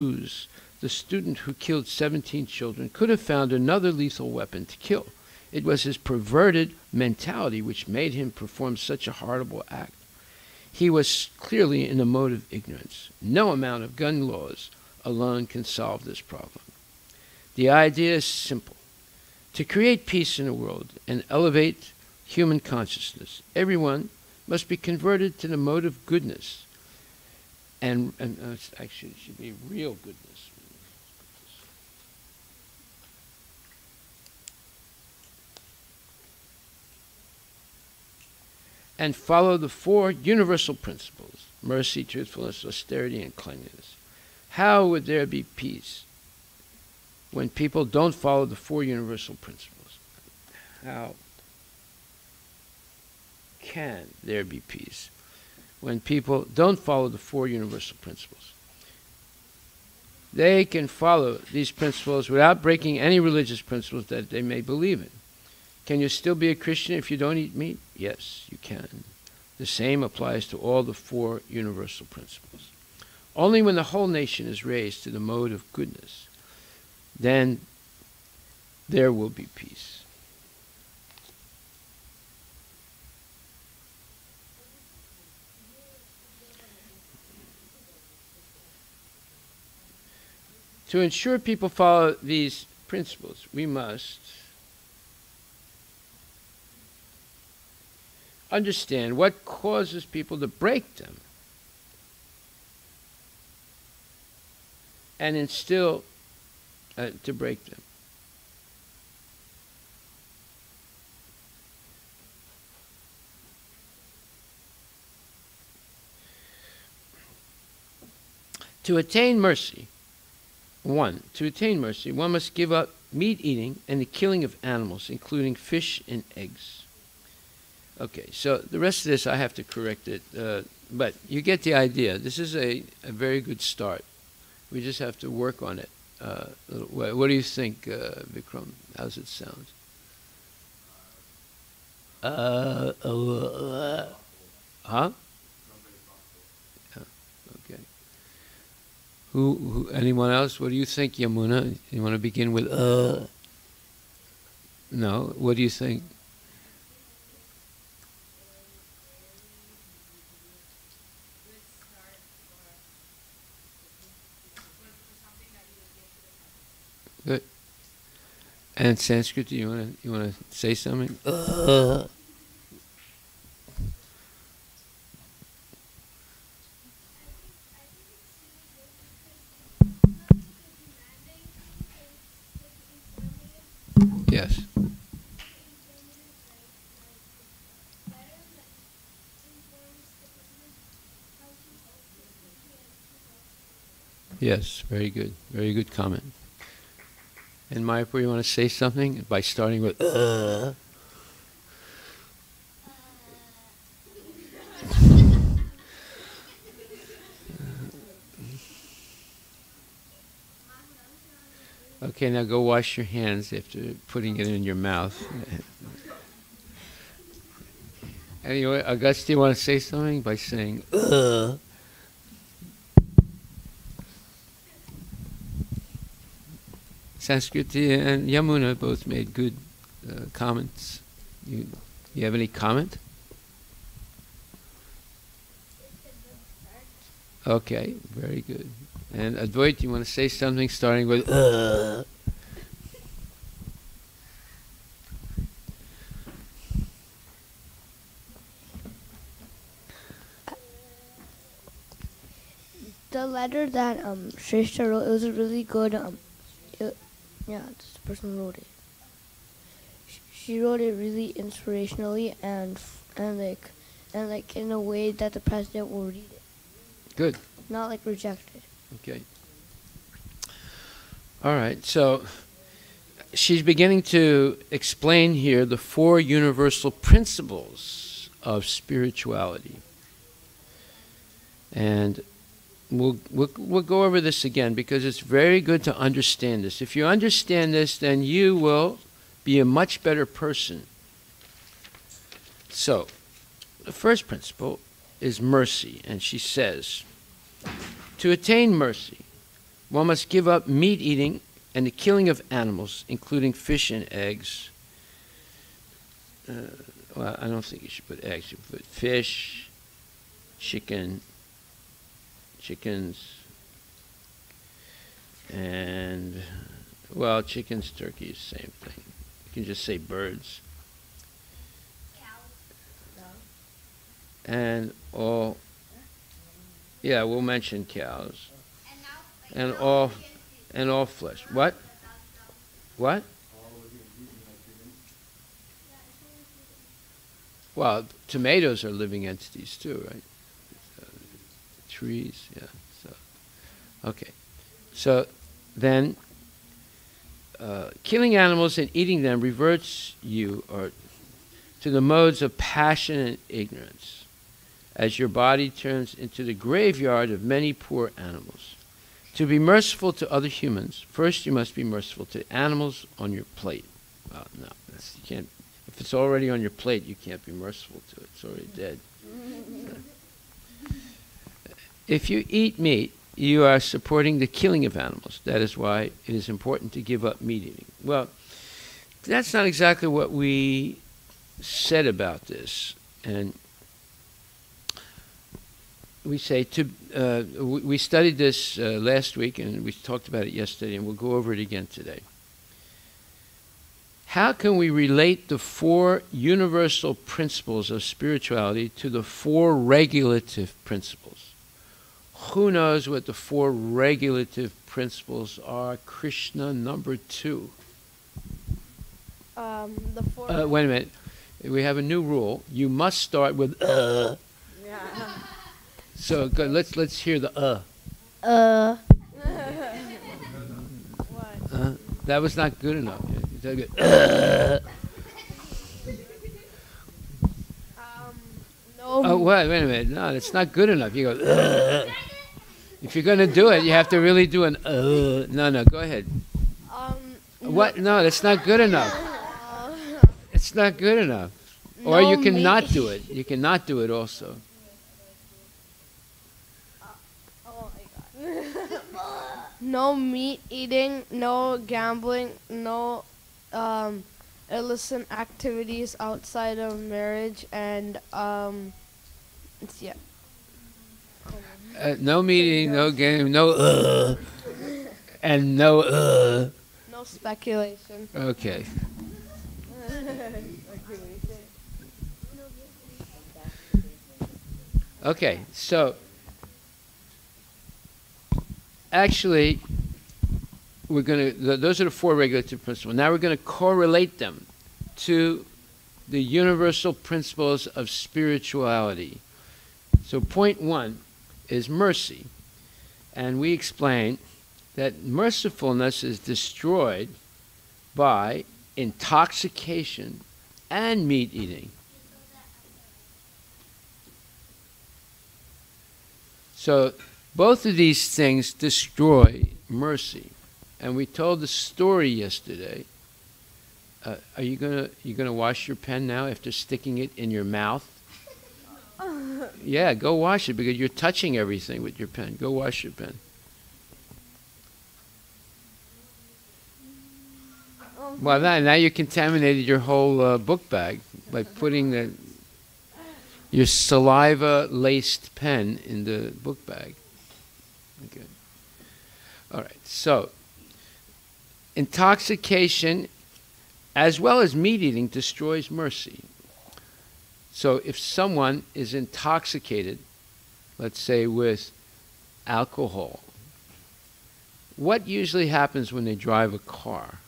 the student who killed 17 children could have found another lethal weapon to kill. It was his perverted mentality which made him perform such a horrible act. He was clearly in a mode of ignorance. No amount of gun laws alone can solve this problem. The idea is simple. To create peace in the world and elevate human consciousness, everyone must be converted to the mode of goodness. And actually, it should be real goodness. And follow the four universal principles: mercy, truthfulness, austerity, and cleanliness. How would there be peace when people don't follow the four universal principles? How can there be peace when people don't follow the four universal principles? They can follow these principles without breaking any religious principles that they may believe in. Can you still be a Christian if you don't eat meat? Yes, you can. The same applies to all the four universal principles. Only when the whole nation is raised to the mode of goodness, then there will be peace. To ensure people follow these principles, we must understand what causes people to break them and instill to break them. To attain mercy, one must give up meat eating and the killing of animals, including fish and eggs. Okay, so the rest of this I have to correct it, but you get the idea. This is a very good start. We just have to work on it. What do you think, Vikram? How's it sound? Huh? Okay. Who? Anyone else? What do you think, Yamuna? You want to begin with No. What do you think? Good. And Sanskrit, you want to say something? Yes. Yes, very good. Very good comment. And Mayapur, you want to say something by starting with Okay, now go wash your hands after putting it in your mouth. Anyway, Augusta, you want to say something by saying Sanskriti and Yamuna both made good comments. You have any comment? Okay, very good. And Advait, you want to say something starting with The letter that Shrestha wrote, it was a really good yeah, this person wrote it. She wrote it really inspirationally and like in a way that the president will read it. Good. Not like reject it. Okay. All right. So she's beginning to explain here the four universal principles of spirituality. And we'll go over this again because it's very good to understand this. If you understand this, then you will be a much better person. So, the first principle is mercy, and she says, to attain mercy, one must give up meat eating and the killing of animals, including fish and eggs. Well, I don't think you should put eggs. You put fish, chickens, and, well, chickens, turkeys, same thing. You can just say birds. And all, yeah, we'll mention cows. And all flesh. What? What? Well, tomatoes are living entities too, right? Trees, yeah. So, okay. So then, killing animals and eating them reverts you to the modes of passion and ignorance, as your body turns into the graveyard of many poor animals. To be merciful to other humans, first you must be merciful to animals on your plate. Well, no, you can't. If it's already on your plate, you can't be merciful to it. It's already dead. If you eat meat, you are supporting the killing of animals. That is why it is important to give up meat eating. Well, that's not exactly what we said about this. And we say we studied this last week, and we talked about it yesterday, and we'll go over it again today. How can we relate the four universal principles of spirituality to the four regulative principles? Who knows what the four regulative principles are? Krishna, number 2. The four. Wait a minute. We have a new rule. You must start with Yeah. So go, let's hear the What? That was not good enough. No. Oh, wait a minute. No, it's not good enough. You go, if you're going to do it, you have to really do an, No, go ahead. What? No, that's not good enough. It's not good enough. Or No you cannot meat. do it. You cannot do it also. Oh my God. No meat eating, no gambling, no illicit activities outside of marriage, and yeah. No meeting, no game, no and no No speculation. Okay. Okay, so actually we're going to, those are the four regulative principles. Now we're going to correlate them to the universal principles of spirituality. So point 1 is mercy. And we explain that mercifulness is destroyed by intoxication and meat eating. So both of these things destroy mercy. And we told the story yesterday. Are you gonna wash your pen now after sticking it in your mouth? Yeah, go wash it because you're touching everything with your pen. Go wash your pen. Well, now you contaminated your whole book bag by putting your saliva-laced pen in the book bag. Okay. All right. So, intoxication, as well as meat eating, destroys mercy. So, if someone is intoxicated, let's say with alcohol, what usually happens when they drive a car?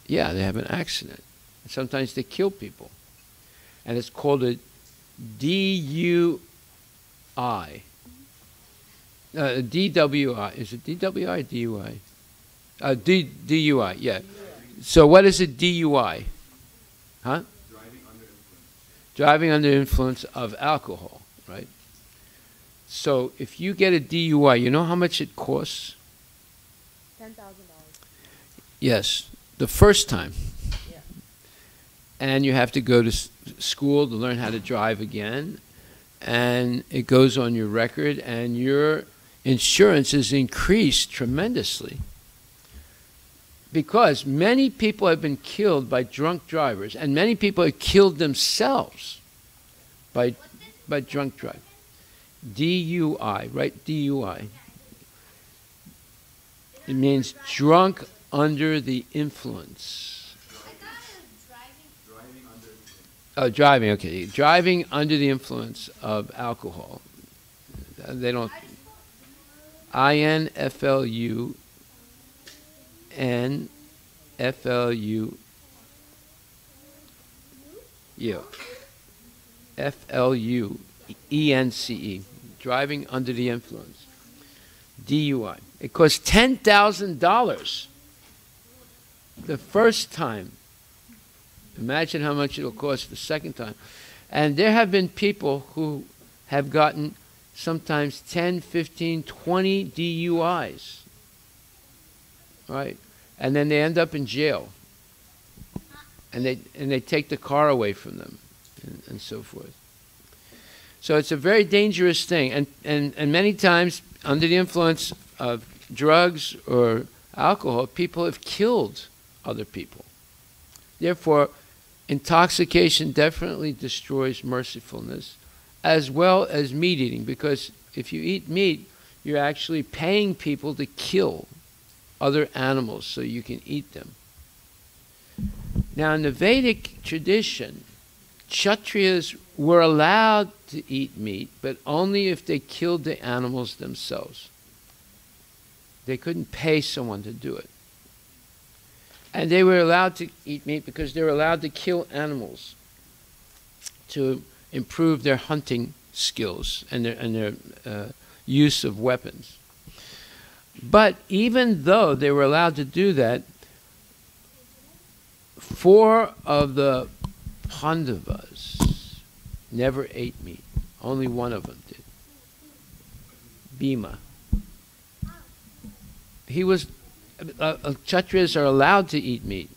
Yeah, they have an accident. Sometimes they kill people. And it's called a DUI. DWI. Is it DWI or DUI? DUI, yeah. So what is a DUI? Huh? Driving under influence of alcohol, right? So if you get a DUI, you know how much it costs? $10,000. Yes, the first time. Yeah. And you have to go to school to learn how to drive again. And it goes on your record, and you're insurance is increased tremendously because many people have been killed by drunk drivers, and many people have killed themselves by drunk driving. DUI, right? DUI. It means drunk under the influence. Oh, driving, okay. Driving under the influence of alcohol. They don't. INFLUNFLU. Yeah. FLUENCE. Driving under the influence. DUI. It costs $10,000 the first time. Imagine how much it'll cost the second time. And there have been people who have gotten sometimes 10, 15, 20 DUIs. Right? And then they end up in jail. And they take the car away from them and so forth. So it's a very dangerous thing. And many times, under the influence of drugs or alcohol, people have killed other people. Therefore, intoxication definitely destroys mercifulness, as well as meat eating, because if you eat meat, you're actually paying people to kill other animals so you can eat them. Now, in the Vedic tradition, Kshatriyas were allowed to eat meat, but only if they killed the animals themselves. They couldn't pay someone to do it. And they were allowed to eat meat because they were allowed to kill animals to improve their hunting skills and their use of weapons. But even though they were allowed to do that, 4 of the Pandavas never ate meat. Only one of them did. Bhima. He was... Kshatriyas are allowed to eat meat.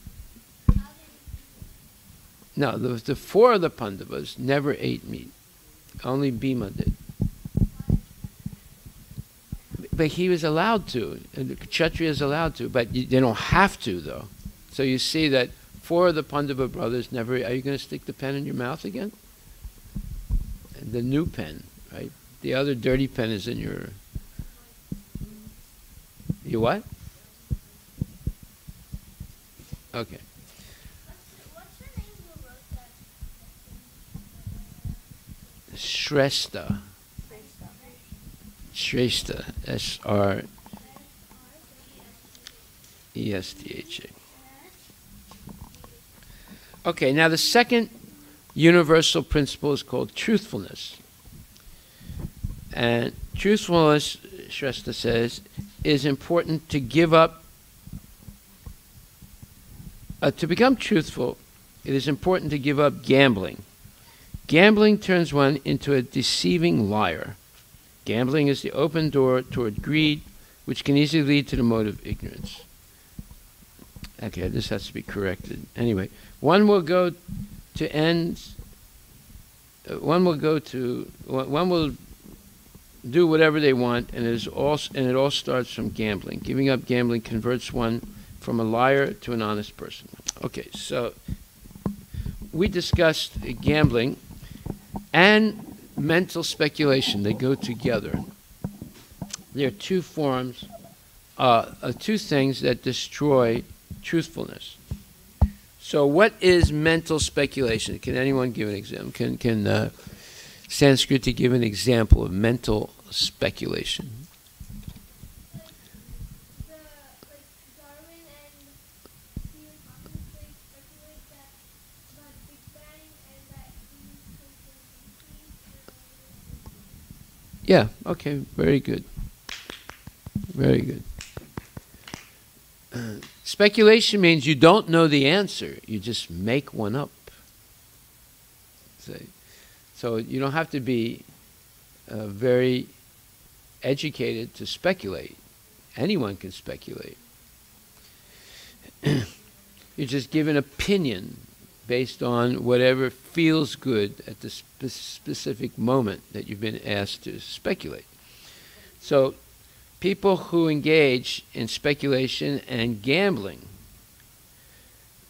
No, the 4 of the Pandavas never ate meat. Only Bhima did. But he was allowed to. And the Kshatriya is allowed to, but they don't have to, though. So you see that 4 of the Pandava brothers never... Are you going to stick the pen in your mouth again? And the new pen, right? The other dirty pen is in your... You what? Okay. What's the name who wrote that? Shrestha. Shrestha. S-R-E-S-T-H-A. Okay, now the second universal principle is called truthfulness. And truthfulness, Shrestha says, is important to give up. To become truthful, it is important to give up gambling. Gambling turns one into a deceiving liar. Gambling is the open door toward greed, which can easily lead to the mode of ignorance. Okay, this has to be corrected. Anyway, one will do whatever they want, and it all starts from gambling. Giving up gambling converts one from a liar to an honest person. Okay, so we discussed gambling and mental speculation. They go together. There are 2 forms, 2 things that destroy truthfulness. So what is mental speculation? Can anyone give an example? Can Sanskriti give an example of mental speculation? Yeah, okay, very good. Very good. Speculation means you don't know the answer, you just make one up. So you don't have to be very educated to speculate. Anyone can speculate. You just give an opinion based on whatever feels good at the specific moment that you've been asked to speculate. So people who engage in speculation and gambling,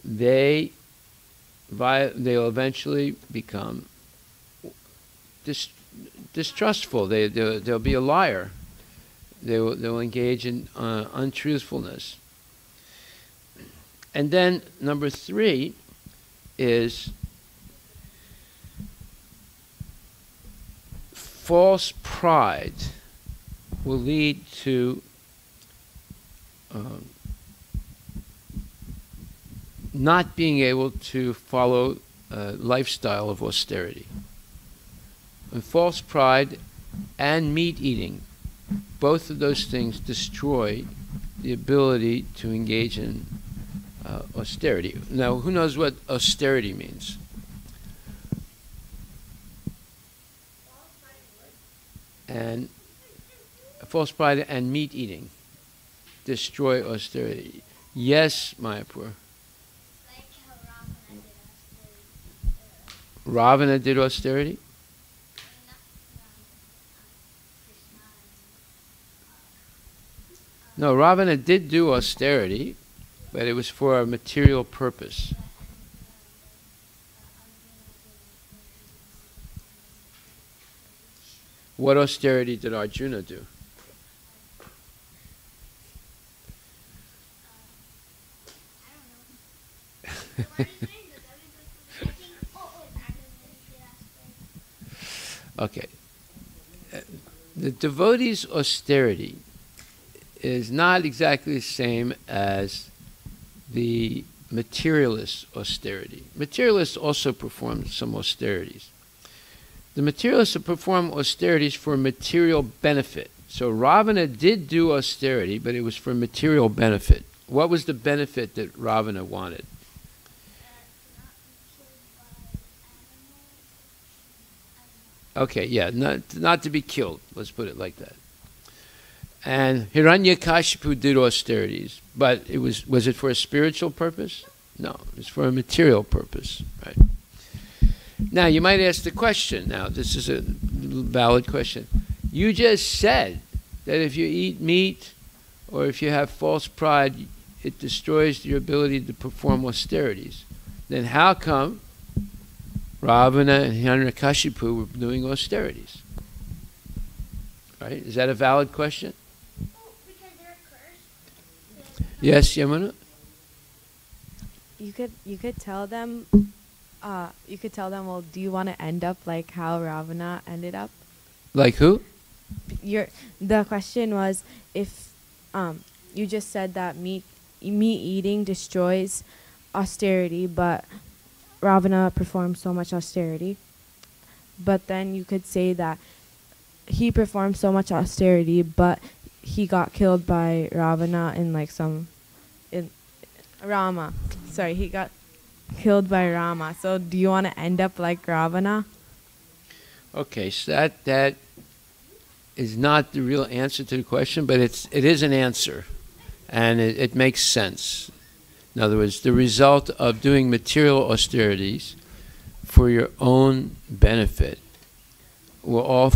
they'll eventually become distrustful. They'll be a liar. They'll engage in untruthfulness. And then number 3 is false pride will lead to not being able to follow a lifestyle of austerity. And false pride and meat eating, both of those things destroy the ability to engage in austerity. Now, who knows what austerity means? And false pride and meat eating destroy austerity. Yes, Mayapur. Like how Ravana did austerity? No, Ravana did do austerity, but it was for a material purpose. What austerity did Arjuna do? Okay. The devotee's austerity is not exactly the same as the materialist austerity. Materialists also perform some austerities. The materialists perform austerities for material benefit. So Ravana did do austerity, but it was for material benefit. What was the benefit that Ravana wanted? Okay, yeah, not to be killed. Let's put it like that. And Hiranyakashipu did austerities, but was it for a spiritual purpose? No, it was for a material purpose, right? Now, you might ask the question, now, this is a valid question. You just said that if you eat meat or if you have false pride, it destroys your ability to perform austerities. Then how come Ravana and Hiranyakashipu were doing austerities? Right? Is that a valid question? Because they're cursed. Yes, Yamuna? You could tell them, well, do you want to end up like how Ravana ended up? Like who? The question was, if you just said that meat eating destroys austerity, but Ravana performed so much austerity. But then you could say that he performed so much austerity, but he got killed by Ravana Rama. Sorry, he got killed by Rama. So do you want to end up like Ravana? Okay, so that is not the real answer to the question, but it is an answer, and it makes sense. In other words, the result of doing material austerities for your own benefit will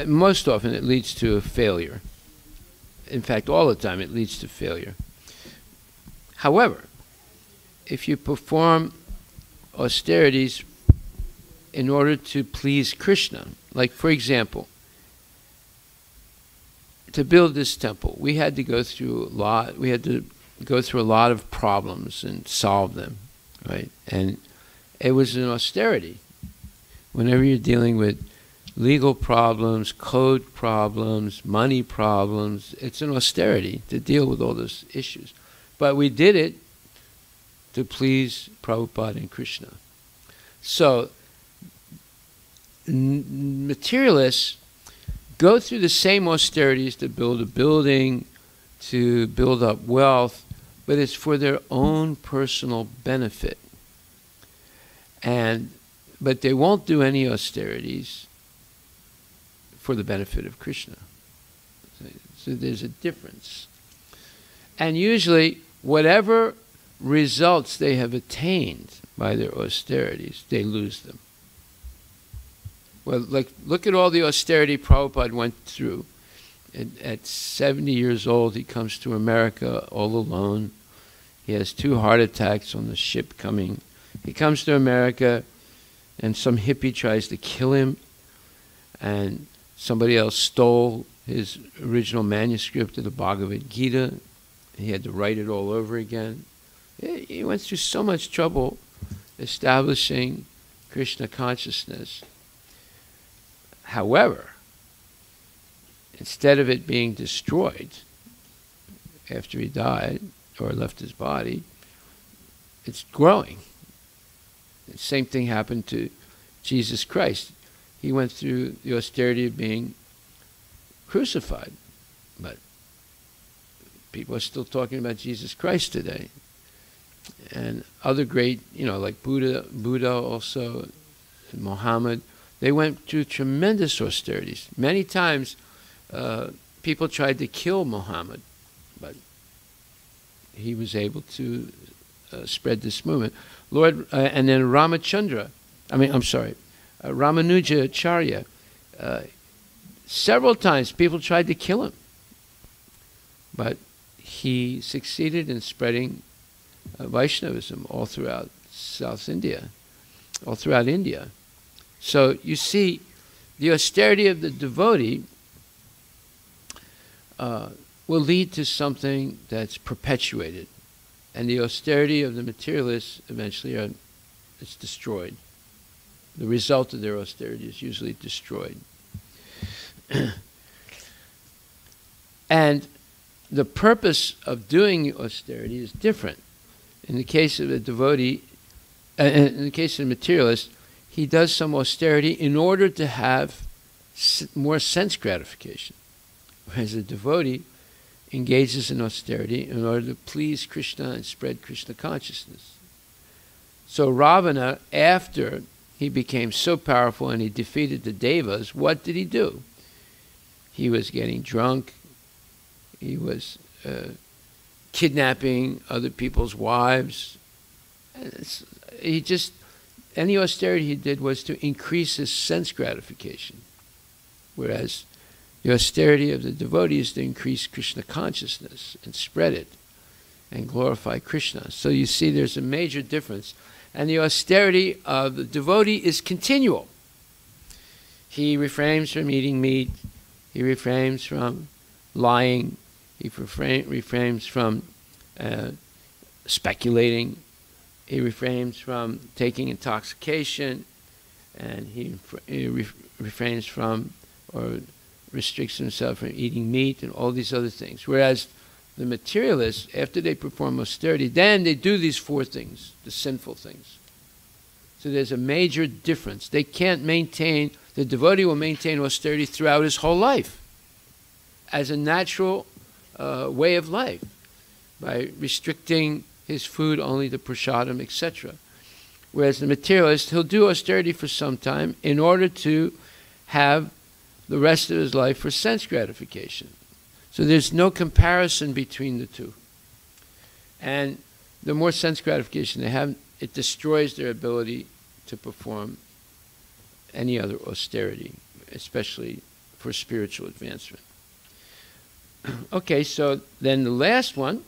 most often it leads to a failure. In fact, all the time it leads to failure. However, if you perform austerities in order to please Krishna, like for example, to build this temple, we had to go through a lot of problems and solve them, right? And it was an austerity. Whenever you're dealing with legal problems, code problems, money problems, it's an austerity to deal with all those issues. But we did it to please Prabhupada and Krishna. So materialists go through the same austerities to build a building, to build up wealth, but it's for their own personal benefit. But they won't do any austerities for the benefit of Krishna. So there's a difference. And usually, whatever results they have attained by their austerities, they lose them. Well, look at all the austerity Prabhupada went through. At 70 years old, he comes to America all alone. He has 2 heart attacks on the ship coming. He comes to America, and some hippie tries to kill him, and somebody else stole his original manuscript of the Bhagavad Gita. He had to write it all over again. He went through so much trouble establishing Krishna consciousness. However, instead of it being destroyed after he died or left his body, it's growing. The same thing happened to Jesus Christ. He went through the austerity of being crucified, but people are still talking about Jesus Christ today. And other great, like Buddha also, Muhammad, they went through tremendous austerities. Many times, people tried to kill Muhammad, but he was able to spread this movement. And then Ramanujacharya, several times people tried to kill him, but he succeeded in spreading Vaishnavism all throughout South India, all throughout India. So you see, the austerity of the devotee will lead to something that's perpetuated, and the austerity of the materialists eventually it's destroyed. The result of their austerity is usually destroyed. And the purpose of doing austerity is different. In the case of the devotee, in the case of the materialist, he does some austerity in order to have more sense gratification. Whereas a devotee engages in austerity in order to please Krishna and spread Krishna consciousness. So Ravana, after he became so powerful and he defeated the Devas, what did he do? He was getting drunk. He was kidnapping other people's wives. Any austerity he did was to increase his sense gratification. Whereas the austerity of the devotee is to increase Krishna consciousness and spread it and glorify Krishna. So you see there's a major difference. And the austerity of the devotee is continual. He refrains from eating meat. He refrains from lying. He refrains from speculating. He refrains from taking intoxication. And he refrains from or restricts himself from eating meat and all these other things. Whereas the materialists, after they perform austerity, then they do these 4 things, the sinful things. So there's a major difference. They can't maintain, the devotee will maintain austerity throughout his whole life as a natural way of life by restricting his food only to prasadam, etc. Whereas the materialist, he'll do austerity for some time in order to have the rest of his life for sense gratification. So there's no comparison between the two. And the more sense gratification they have, it destroys their ability to perform any other austerity, especially for spiritual advancement. Okay, so then the last one,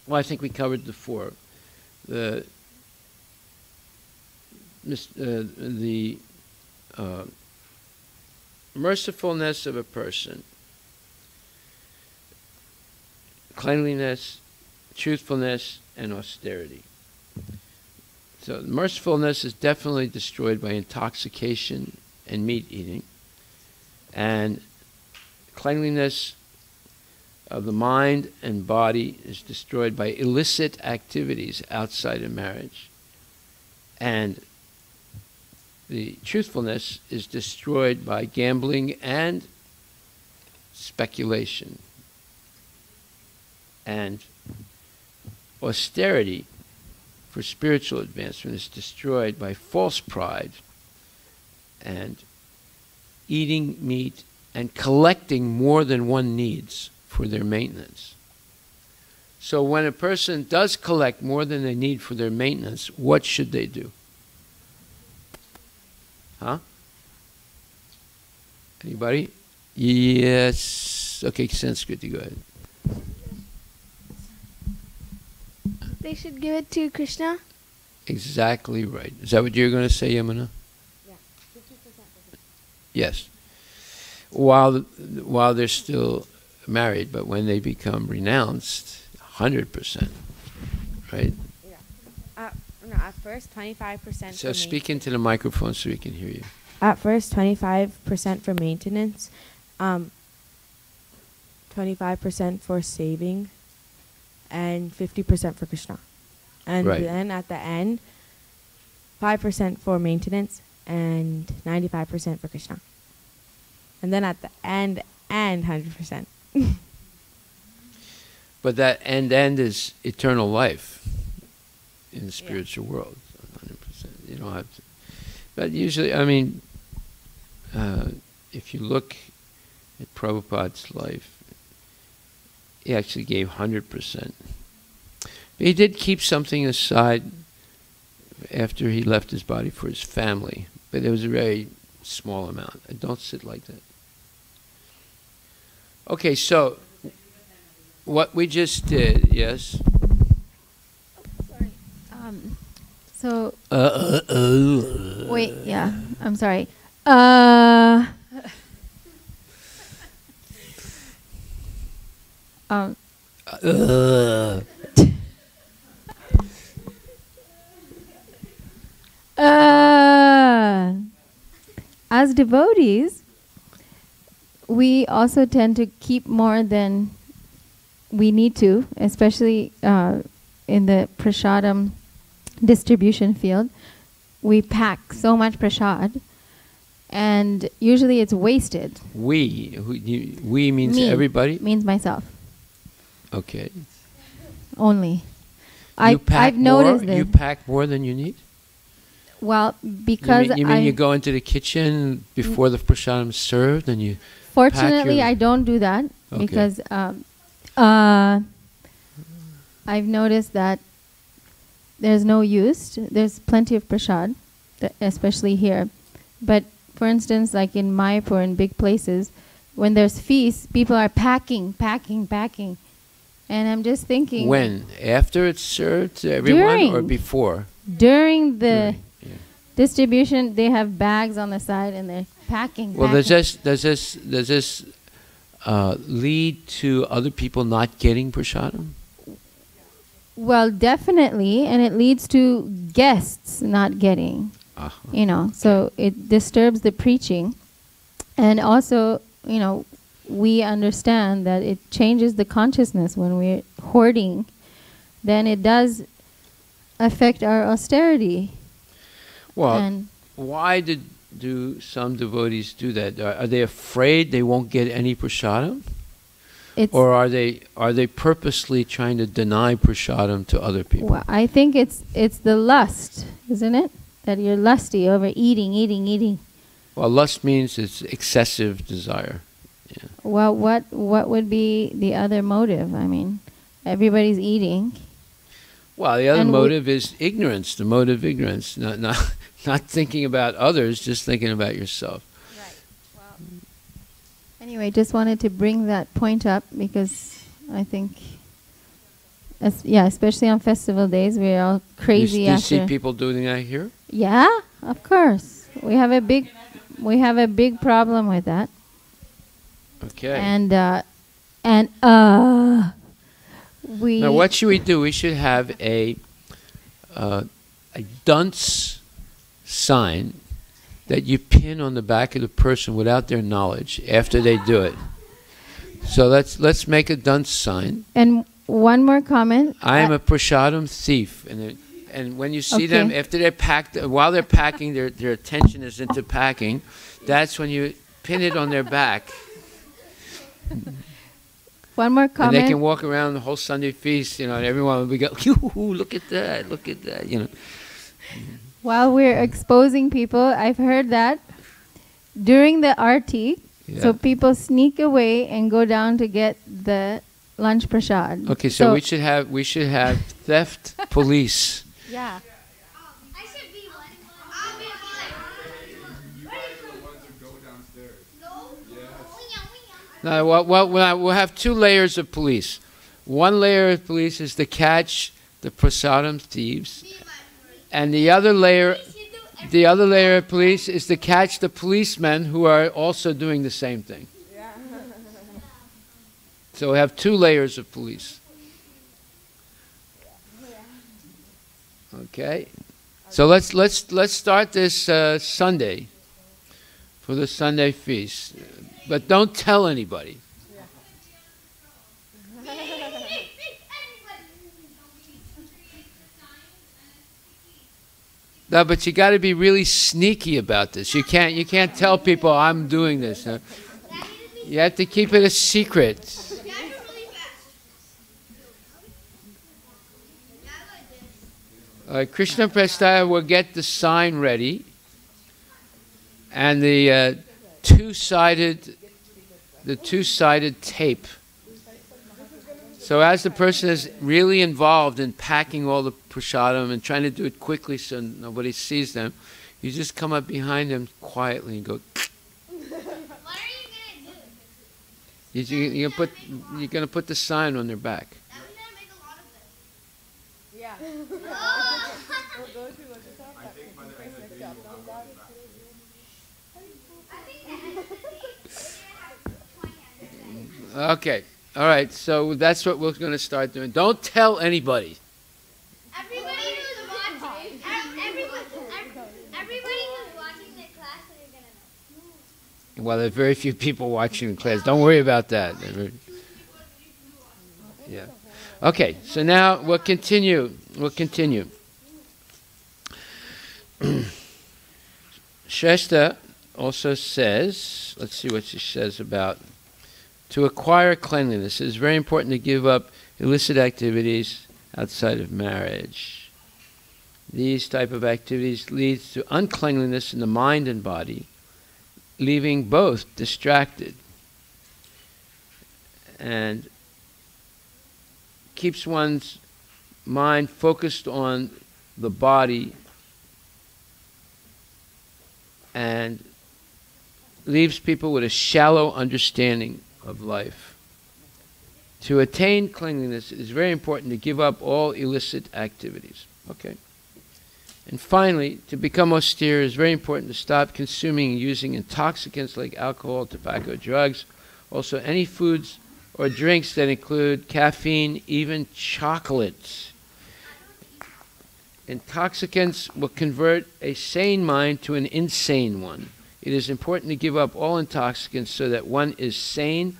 well, I think we covered the 4. The mercifulness of a person, cleanliness, truthfulness, and austerity. So mercifulness is definitely destroyed by intoxication and meat eating. And cleanliness of the mind and body is destroyed by illicit activities outside of marriage. And the truthfulness is destroyed by gambling and speculation. And austerity for spiritual advancement is destroyed by false pride and eating meat and collecting more than one needs for their maintenance. So when a person does collect more than they need for their maintenance, what should they do? Huh? Anybody? Yes. Okay, Sanskrit, go ahead. They should give it to Krishna. Exactly right. Is that what you're going to say, Yamuna? Yeah. Yes. While they're still married, but when they become renounced, 100%. Right? Yeah. No, at first, 25%. So speak into the microphone so we can hear you. At first, 25% for maintenance, 25% for saving, and 50% for Krishna. And Right. then at the end, 5% for maintenance and 95% for Krishna. And then at the end, and 100%. But that end is eternal life in the spiritual world. 100%. You don't have to. But usually, I mean, if you look at Prabhupada's life, he actually gave 100%. But he did keep something aside after he left his body for his family. But it was a very small amount. Don't sit like that. Okay, so what we just did, yes? Sorry. So wait, yeah, I'm sorry. As devotees, we also tend to keep more than we need to, especially in the prasadam distribution field. We pack so much prasad, and usually it's wasted. We means Me everybody? means myself Okay. only. I've noticed this. You pack more than you need? Well, because you mean you go into the kitchen before the prasadam is served and you fortunately your- I don't do that Okay. because I've noticed that there's no use. There's plenty of prasad, especially here. But for instance, like in Mayapur and big places, when there's feasts, people are packing. And I'm just thinking... When? After it's served to everyone or During. before? During the Yeah. distribution, they have bags on the side and they're packing. Well, packing. does this lead to other people not getting prasadam? Well, definitely, and it leads to guests not getting, so it disturbs the preaching. And also, we understand that it changes the consciousness when we're hoarding, then it does affect our austerity. Well, And why do some devotees do that? Are they afraid they won't get any prasadam? it's Or are they purposely trying to deny prasadam to other people? well, I think it's the lust, isn't it? That you're lusty over eating. Well, lust means it's excessive desire. Yeah. Well, what would be the other motive? I mean, everybody's eating. Well, the other And motive is ignorance. The motive of ignorance, not thinking about others, just thinking about yourself. Right. Well, anyway, just wanted to bring that point up because I think, especially on festival days, we're all crazy You after. see people doing that here? Yeah, of course. We have a big problem with that. Okay. And we. Now, what should we do? We should have a dunce sign that you pin on the back of the person without their knowledge after they do it. So let's make a dunce sign. And one more comment. I am a prasadam thief, and when you see them Okay. after they're packed, while they're packing, their attention is into packing. That's when you pin it on their back, One more and comment. they can walk around the whole Sunday feast, and everyone will be go, look at that, While we're exposing people, I've heard that during the arti, so Yeah. people sneak away and go down to get the lunch prasad. Okay, so we should have theft police. Yeah. I should be one. I'll be one. The ones who go downstairs. No. Now, we'll have two layers of police. One layer of police is to catch the prasadam thieves, and the other layer of police is to catch the policemen who are also doing the same thing. So we have two layers of police. Okay, so let's start this Sunday for the Sunday feast, but don't tell anybody. No, but you got to be really sneaky about this. You can't tell people I'm doing this. You have to keep it a secret. Krishna Prestaya will get the sign ready, and the two-sided tape. So as the person is really involved in packing all the prasadam and trying to do it quickly so nobody sees them, you just come up behind them quietly and go. What are you gonna do? You're gonna put the sign on their back. That was gonna make a lot of this. Yeah. We'll go to what's it called? That place next to Uptown. Okay. All right. So that's what we're going to start doing. Don't tell anybody. Everybody who's watching, everybody who's watching the class are gonna know. Well, there are very few people watching the class. Don't worry about that. Yeah. Okay. So now we'll continue. Shrestha also says, let's see what she says about to acquire cleanliness. It is very important to give up illicit activities outside of marriage. These type of activities leads to uncleanliness in the mind and body, leaving both distracted, and keeps one's mind focused on the body and leaves people with a shallow understanding of life. To attain cleanliness, it is very important to give up all illicit activities. Okay. And finally, to become austere, it is very important to stop consuming and using intoxicants like alcohol, tobacco, drugs, also any foods or drinks that include caffeine, even chocolate. Intoxicants will convert a sane mind to an insane one. It is important to give up all intoxicants so that one is sane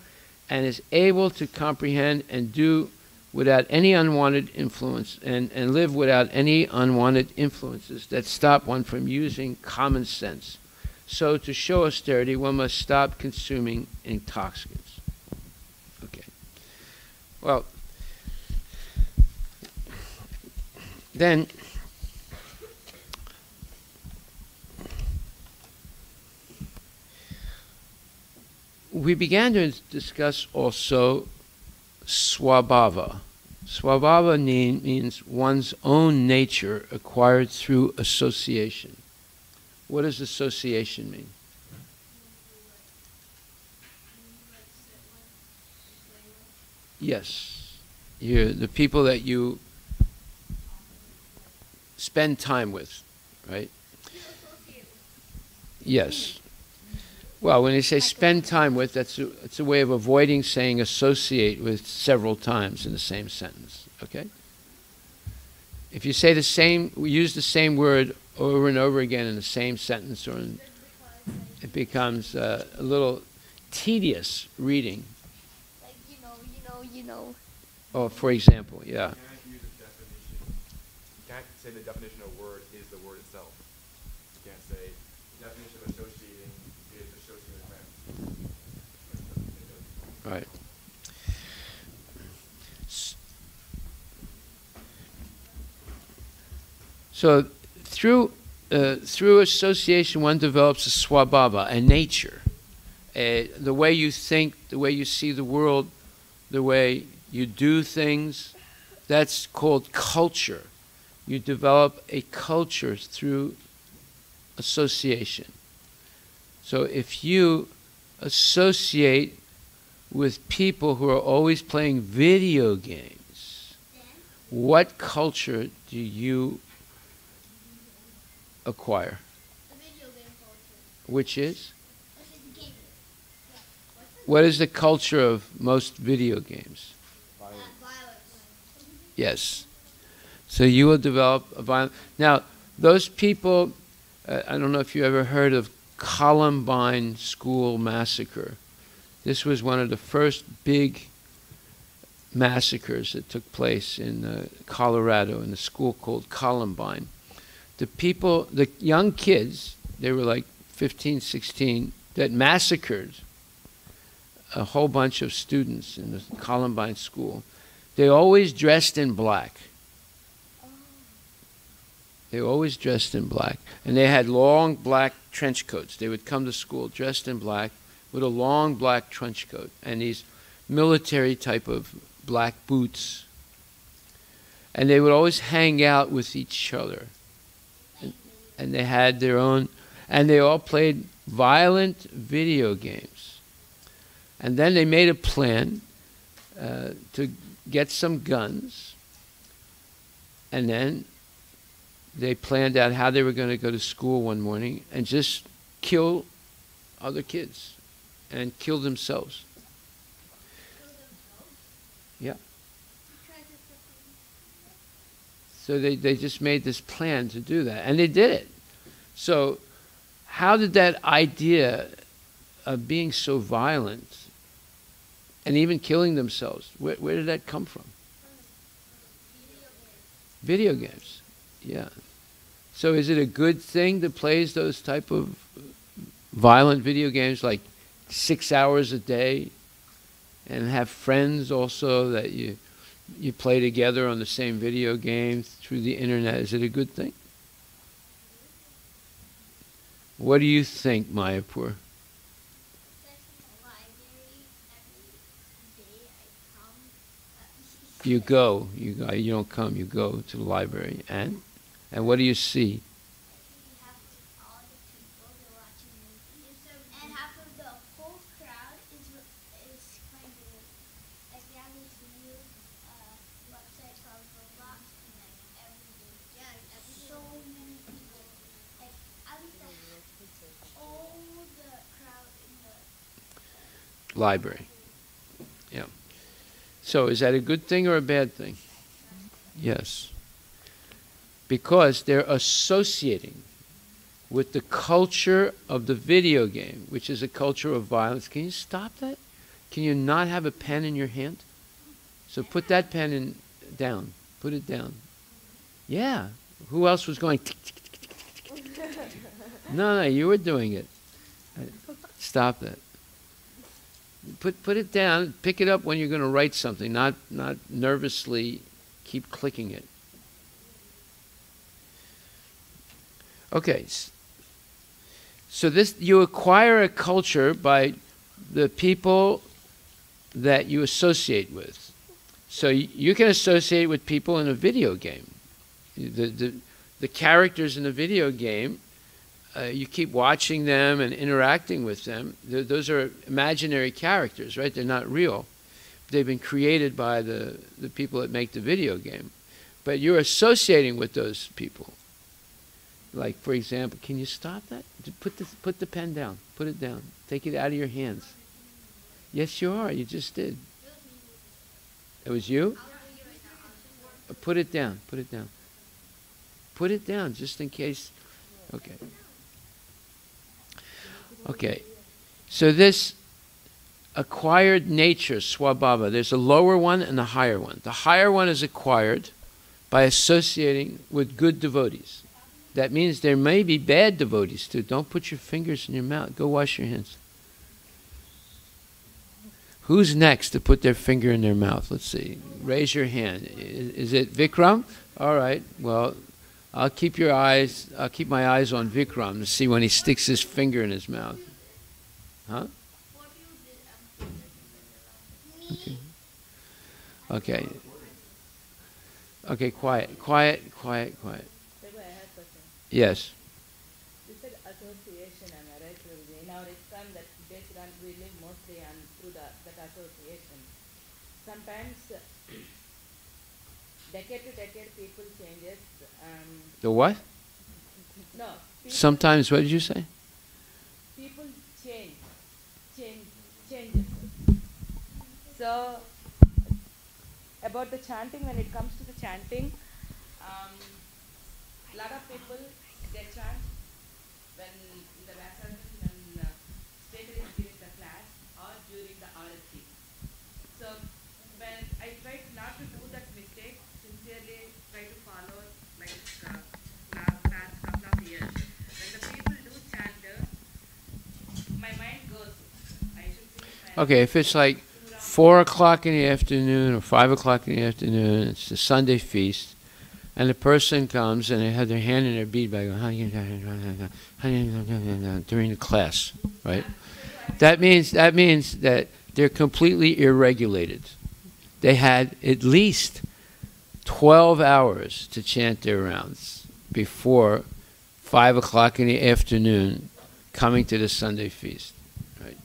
and is able to comprehend and do without any unwanted influence and live without any unwanted influences that stop one from using common sense. So to show austerity, one must stop consuming intoxicants. Okay. Well, then we began to discuss also swabhava. Swabhava means one's own nature acquired through association. What does association mean? Yes. The people that you spend time with, right? Yes. Well, when they say spend time with, it's a way of avoiding saying associate with several times in the same sentence. Okay? If you say use the same word over and over again in the same sentence, it becomes a little tedious reading. Like, you know. Oh, for example, yeah. You can't use a definition. You can't say the definition of word is the word itself. You can't say the definition of associating is associating with friends. Right. So through association, one develops a swabhava, a nature, the way you think, the way you see the world, the way you do things. That's called culture. You develop a culture through association. So if you associate with people who are always playing video games, what culture do you acquire? The video game culture. Which is? This is the game. What is the culture of most video games? Violence. Yes. So you will develop a violent... Now, those people, I don't know if you ever heard of Columbine School Massacre. This was one of the first big massacres that took place in Colorado in a school called Columbine. The people, the young kids, they were like 15, 16, that massacred a whole bunch of students in the Columbine school. They always dressed in black. They always dressed in black. And they had long black trench coats. They would come to school dressed in black with a long black trench coat and these military type of black boots. And they would always hang out with each other. And they had their own, and they all played violent video games. And then they made a plan to get some guns, and then they planned out how they were going to go to school one morning and just kill other kids and kill themselves. Yeah. So they just made this plan to do that, and they did it. So how did that idea of being so violent and even killing themselves, where did that come from? Video games. Yeah. So is it a good thing to play those type of violent video games like 6 hours a day and have friends also that you play together on the same video game through the internet? Is it a good thing? What do you think, Mayapur? You go. You don't come. You go to the library. And what do you see? All the people they're watching movies, and half of the whole crowd is kind of like they have this new website called Roblox, and like so many people, like at least all the crowd in the Library. Yeah. So is that a good thing or a bad thing? Yes. Because they're associating with the culture of the video game, which is a culture of violence. Can you stop that? Can you not have a pen in your hand? So put that pen down. Put it down. Yeah. Who else was going? Tick, tick, tick, tick, tick, tick, tick. No, you were doing it. Stop that. Put it down. Pick it up when you're going to write something. Not nervously keep clicking it. Okay. So this, you acquire a culture by the people that you associate with. So you can associate with people in a video game. The characters in the video game, you keep watching them and interacting with them. Those are imaginary characters, right? They're not real. They've been created by the people that make the video game. But you're associating with those people. Like, for example, can you stop that? Put the pen down. Put it down. Take it out of your hands. Yes, you are. You just did. It was you? Put it down. Put it down. Put it down, just in case. Okay. Okay. So this acquired nature, swabhava, there's a lower one and a higher one. The higher one is acquired by associating with good devotees. That means there may be bad devotees too. Don't put your fingers in your mouth. Go wash your hands. Who's next to put their finger in their mouth? Let's see. Raise your hand. Is it Vikram? All right. Well, I'll keep my eyes on Vikram to see when he sticks his finger in his mouth. Huh? Okay. Okay. Okay, quiet. Yes. You said association, am I right? Prabhuji. In our ISKCON, that based on, we live mostly on through that association. Sometimes, decade to decade, people changes. The what? No. Sometimes, what did you say? People changes. So, about the chanting, when it comes to the chanting, lot of people, they chant when the Vyasarjan, when Staker is giving the class or during the RFP. So, when I try not to do that mistake, sincerely try to follow like past couple of years. When the people do chant, my mind goes. I should see. Okay, if it's like 4 o'clock in the afternoon or 5 o'clock in the afternoon, it's the Sunday feast, and the person comes and they have their hand in their bead bag during the class, right? That means that they're completely irregulated. They had at least 12 hours to chant their rounds before 5 o'clock in the afternoon coming to the Sunday feast. Right?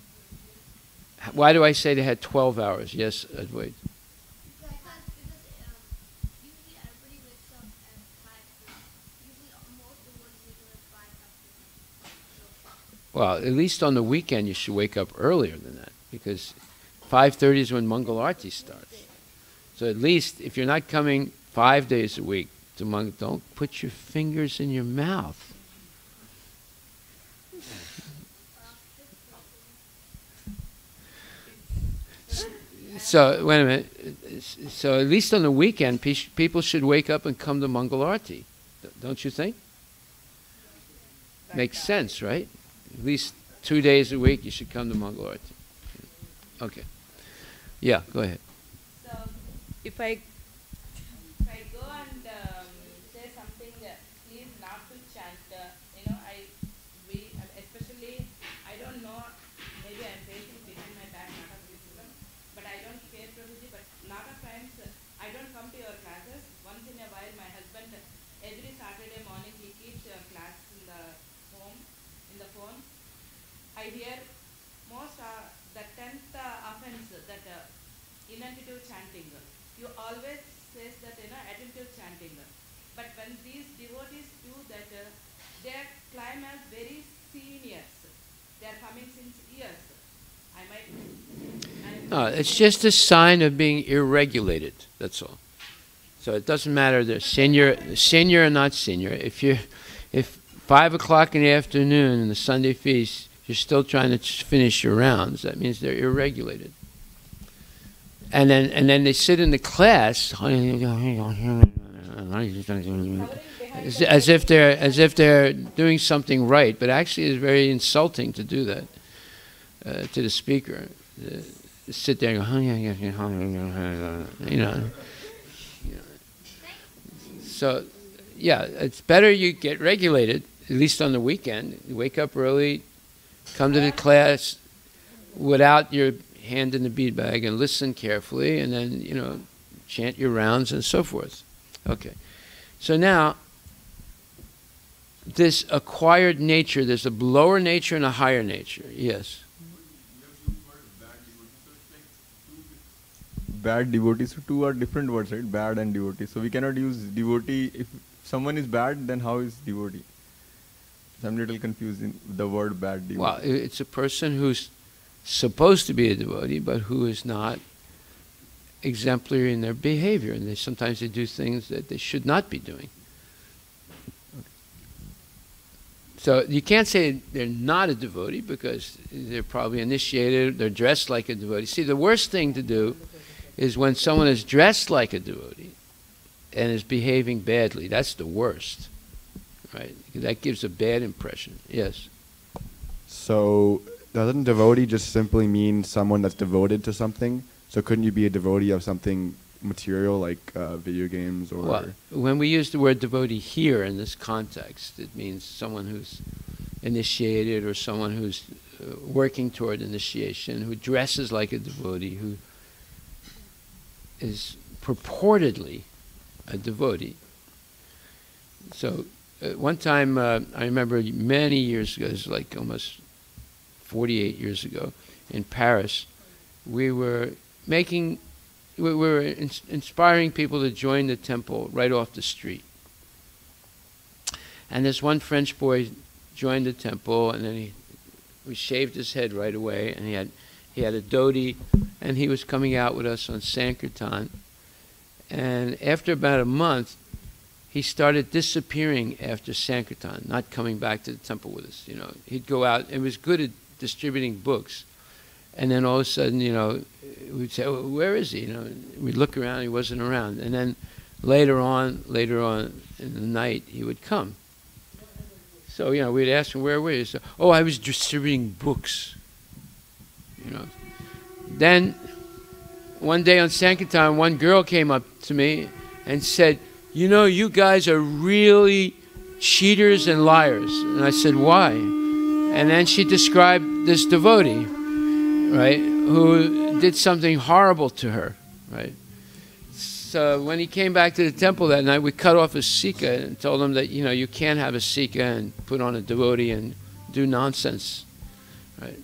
Why do I say they had 12 hours? Yes, Advait. Usually everybody wakes up at 5. Usually most devotees wake up at 5. Well, at least on the weekend you should wake up earlier than that, because 5:30 is when Mangal Arati starts. So at least if you're not coming 5 days a week to Mangal, don't put your fingers in your mouth. So wait a minute. So at least on the weekend, people should wake up and come to Mangal Arati, don't you think? Makes sense, right? At least 2 days a week you should come to Mangal Arati. Okay. Yeah, go ahead. So, if I go and say something, please not to chant. Especially, I don't know. Maybe I'm facing behind my back, not a criticism, but I don't care, Prabhuji. But lot of times I don't come to your classes. Once in a while, my husband every Saturday morning he keeps your class in the home, in the phone. I hear most the 10th offense that inattentive chanting. You always says that attentive chanting. But when these devotees do that, they climb as very seniors. They are coming since years. No, it's just a sign of being irregulated. That's all. So it doesn't matter they're senior or not senior. If 5 o'clock in the afternoon in the Sunday feast, you're still trying to finish your rounds, that means they're irregulated. And then they sit in the class as if they're doing something right, but actually it's very insulting to do that to the speaker. Sit there and go, So, yeah, it's better you get regulated, at least on the weekend. You wake up early, come to the class without your hand in the bead bag and listen carefully, and then, chant your rounds and so forth. Okay. So now, this acquired nature, there's a lower nature and a higher nature. Yes. Bad devotees, so two are different words, right? Bad and devotee. So we cannot use devotee. If someone is bad, then how is devotee? So I'm a little confused in the word bad devotee. Well, it's a person who's supposed to be a devotee, but who is not exemplary in their behavior, and sometimes they do things that they should not be doing. So you can't say they're not a devotee because they're probably initiated, they're dressed like a devotee. See, the worst thing to do is when someone is dressed like a devotee and is behaving badly. That's the worst, right? That gives a bad impression. Yes? So doesn't devotee just simply mean someone that's devoted to something? So couldn't you be a devotee of something material like video games or... Well, when we use the word devotee here in this context, it means someone who's initiated or someone who's working toward initiation, who dresses like a devotee, who is purportedly a devotee. So one time, I remember many years ago, it was like almost 48 years ago in Paris, we were inspiring people to join the temple right off the street. And this one French boy joined the temple, and then we shaved his head right away, and he had a dhoti, and he was coming out with us on Sankirtan. And after about a month, he started disappearing after Sankirtan, not coming back to the temple with us. He'd go out and was good at distributing books, and then all of a sudden, we'd say, "Oh, where is he?" We'd look around, he wasn't around, and then later on in the night, he would come. So we'd ask him, "Where were you?" He'd say, "Oh, I was distributing books." Then one day on Sankirtan, one girl came up to me and said, "You guys are really cheaters and liars." And I said, "Why?" And then she described this devotee, right, who did something horrible to her, right? So when he came back to the temple that night, we cut off his sikha and told him that, you can't have a sikha and put on a devotee and do nonsense, right?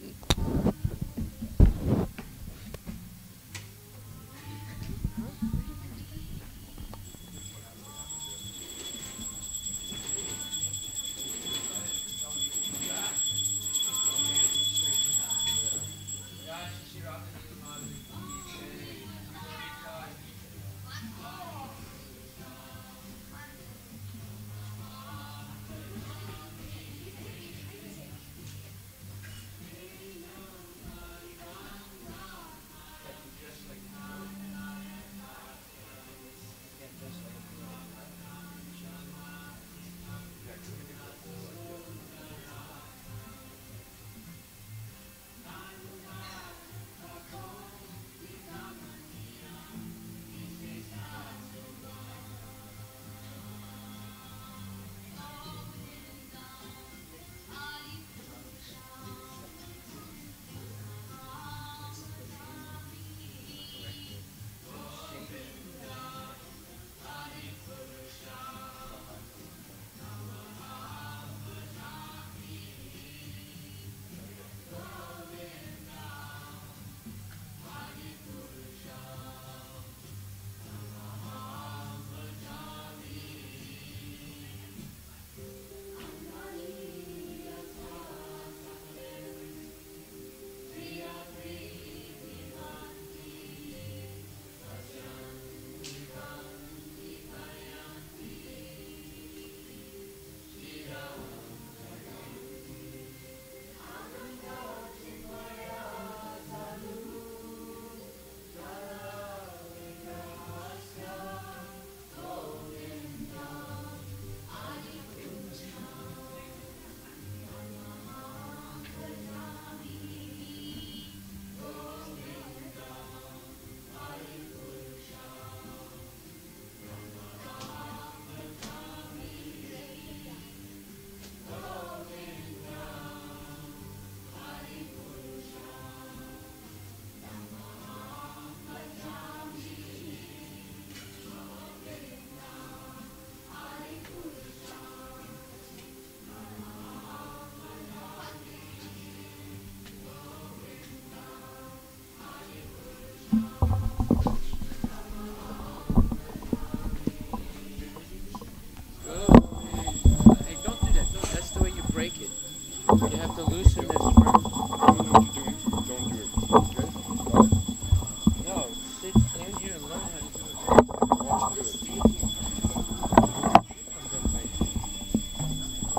You have to loosen this first. Don't do it. Okay? Got it? No, stand here and learn how to do it. Watch it do it.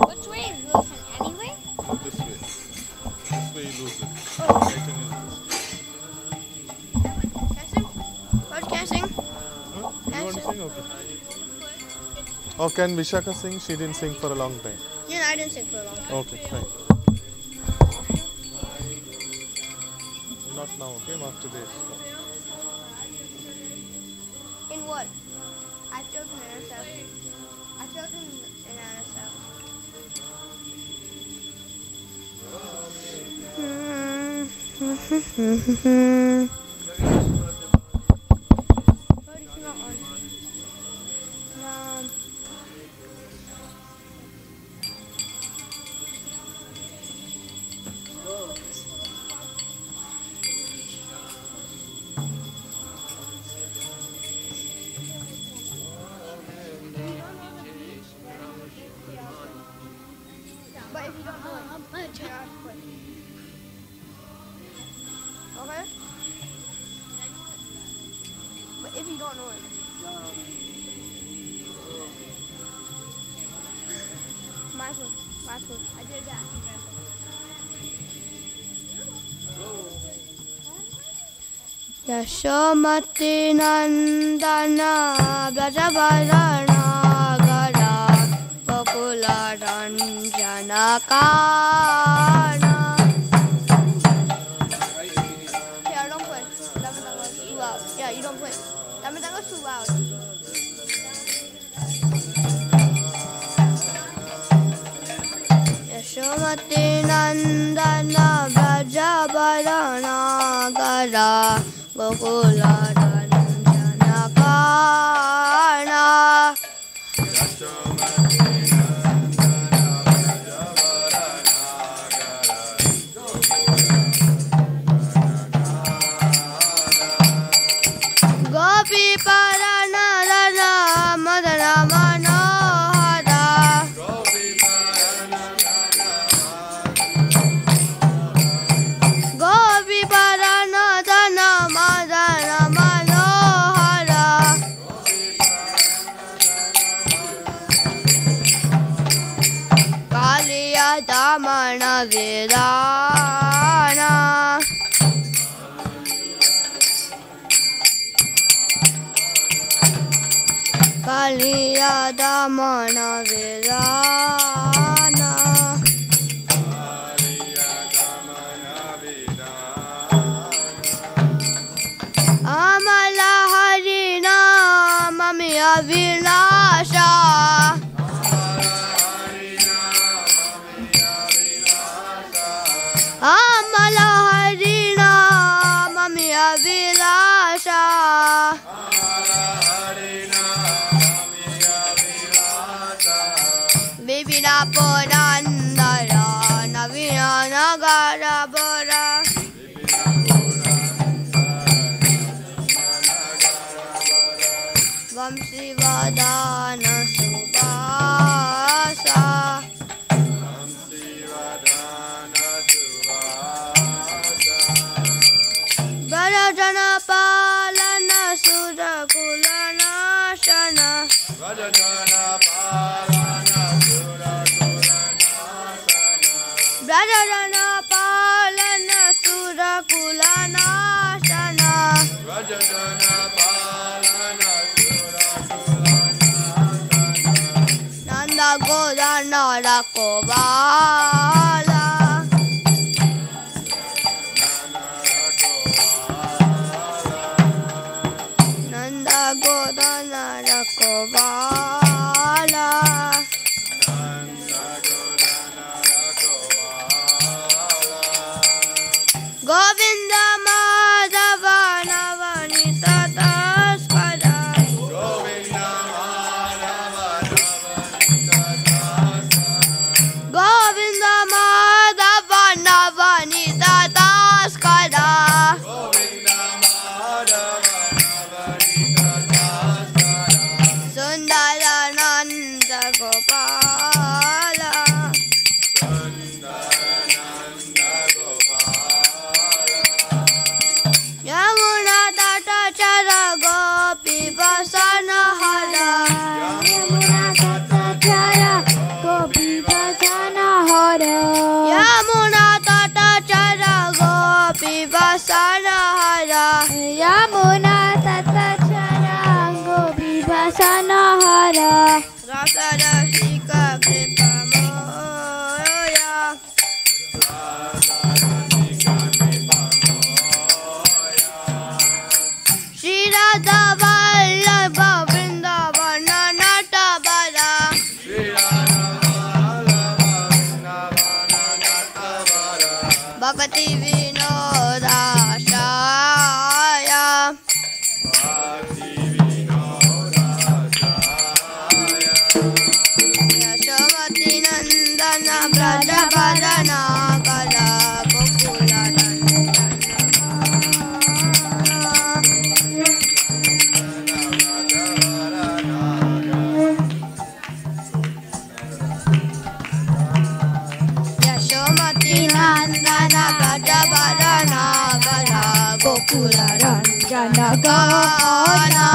Which way is loosen anyway? This way. This way you lose it. Tighten is Coach, can I sing? Huh? You want to sing? Okay. Oh, can Vishaka sing? She didn't sing for a long time. Yeah, I didn't sing for a long time. Okay, fine. Not now, okay? After this. In what? I failed in NSF. I failed in NSF. if you don't know it. My foot. I did that. Yashomati Nandana Brajabarana Gara Gokula Ranjana Kana. Here, don't play. That was too loud. Yeah, you don't play. That was too loud. Yashomati Nandana Brajabarana Gara Gokula Ranjana Kana. Gopi Parana Rana Madana Manohara. Gopi Parana Rana Madana Manohara. Kaliya Damana Vedana. Kaliya Damana Vedana. Amala Harina Mamiya Vinasha. Amala Harina Mamiya Vinasha. Vivina Porandara Navina Nagara Bora. Vamsivadana Subhasa. Bharajana Palana Sudakula Nashana. Bharajana Palana Sudakula Nashana. Nanda Godana Rakovala. Nanda Godana Rakovala. Govinda Madhava Navanita Taskara. Govinda Madhava Navanita Taskara. Sundarananda Gopala. Yamuna Tata Chara Gopi Vasana Hara. Yamuna Tata Chara Gopi Vasana Hara. Yamuna Tata Chara Gopi Vasana Hara. Yamuna Tata Chara Gopi Vasana Hara. Rasa Rasika Kripa Moya. Shri Radha Vallabha Vrindavana Natabara. Bhakti Vinoda Shaya. Yashomati Nandana Brajabarana Kara Gokula Yashomati Nandana Brajabarana Kara Gokula Janakana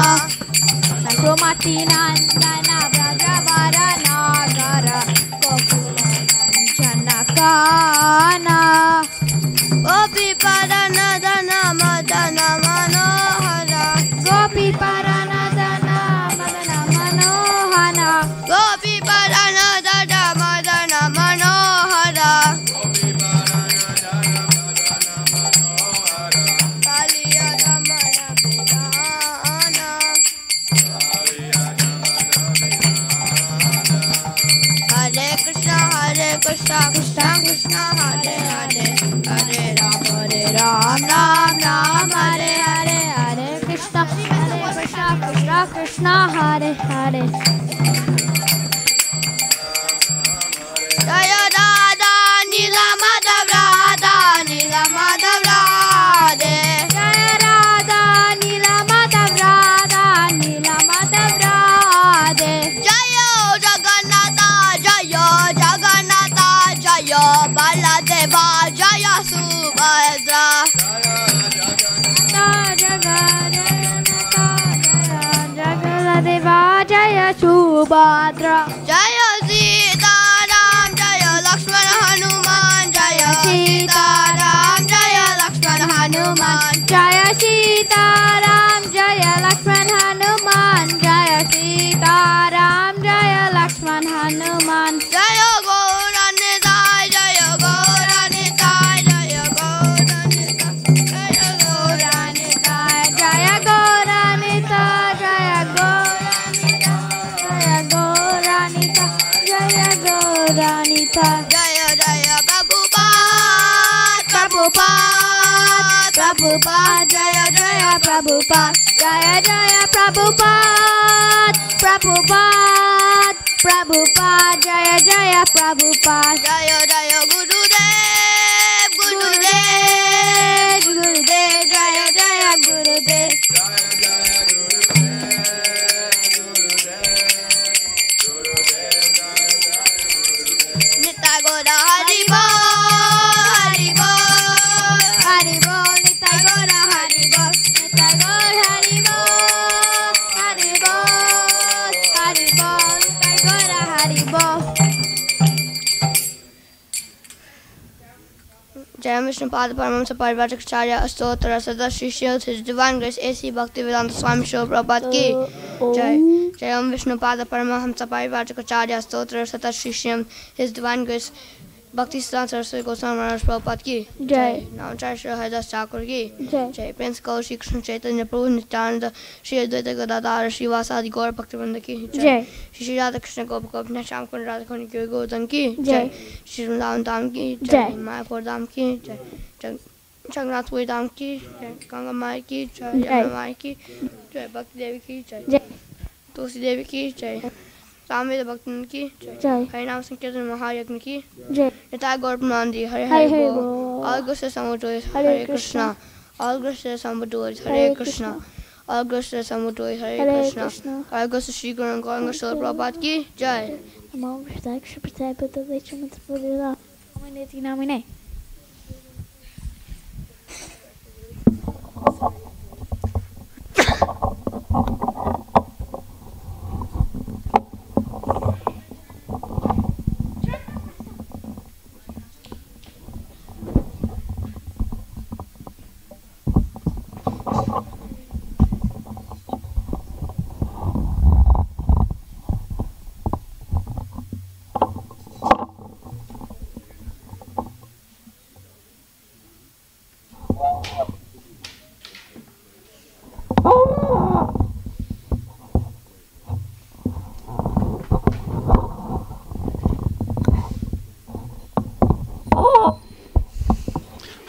Sumati Nandana Brajavara Nagara Janakana Gopi Paranadana Madana Manohara Gopi Paranadana Madana Manohara Gopi Paranadana Madana Manohara Hare Krishna, Krishna Krishna, Hare Hare, Hare Ram, Ram Ram, Hare Hare, Hare Krishna, Krishna Krishna, Hare Hare. Jaya Radha, Nila Madhav Radha, Nila Madhav Radhe. Jaya Radha, Nila Madhav Radha, Nila Madhav Radhe. Jaya Jagannatha, Jaya Jagannatha, Jaya Baladeva, Jaya Subhadra. Jagannatha, Jaya Subhadra. Jaya Sita Ram, Jaya Lakshmana Hanuman, Jaya Sita Ram, Jaya Lakshmana Hanuman, Jaya Sita Ram, Jaya Lakshmana Hanuman, Jaya Sita Ram, Jaya Lakshmana Hanuman, Jaya Gauranita, Jaya Gauranita, Jaya Gauranita, Jaya Gauranita, Jaya Gauranita, Jaya Gauranita, Jaya Gauranita, Jaya Gauranita, Jaya Jaya Prabhupada, Prabhupada, Prabhupada, Jaya Jaya Prabhupada, Jaya Jaya Prabhupada, Prabhupada, Prabhupada, Jaya Jaya Prabhupada, Jaya Jaya Gurudev, Gurudev, Gurudev, Jaya Jaya Gurudev. Nitai Gora Hari Bol, Hari Bol, Hari Bol, Nitai Gora Hari Bol, Nitai Gora Hari Bol, Hari Bol, Hari Bol, Nitai Gora Hari Bol. Jai Vishnu Pada Paramahamsa Parivrajacharya Astotra Sada Shri Shield His Divine Grace A.C. Bhaktivedanta Swami Srila Prabhupada Ki Jai. Jai Om Vishnu Pada Paramahamsa Parivrajacharya Astotra Sada Shri Shield His Divine Grace Bhaktivedanta Saraswati Goswami Maharaj Prabhupada Ki Jai. Namacharya Shri Haridas Thakur Ki Jai. Prince Kaur Shri Krishna Chaitanya Prabhu Nityananda Shri Advaita Gadadhara Shri Vasadi Gaur Bhaktivinoda Ki Jai. Shri Radha Krishna Gop Gopinath Shyam Kund Radha Kund Ki Govardhan Ki Jai. Shri Vrindavan Dham Ki Jai. Mayapur Dham Ki Jai. Jagannath Puri Dham Ki Jai. Ganga Mai Ki Jai. Yamuna Mai Ki Jai. Bhakti Devi Ki Jai. Tulsi Devi Ki Jai. Samveda Bhaktin Ki Jai. Harinam Sankirtan Mahayagna Ki Jai. Nitai Gaur Premanandi Hare Hare Bol. All Grace Samudrois Hare Krishna. All Grace Samudrois Hare Krishna. All Grace Samudrois Hare Krishna. All Grace Shri Guru and Gauranga Srila Prabhupada Ki Jai. Namo Vishnu Krishna Prasad Buddha Vishnu Buddha Namine Namine.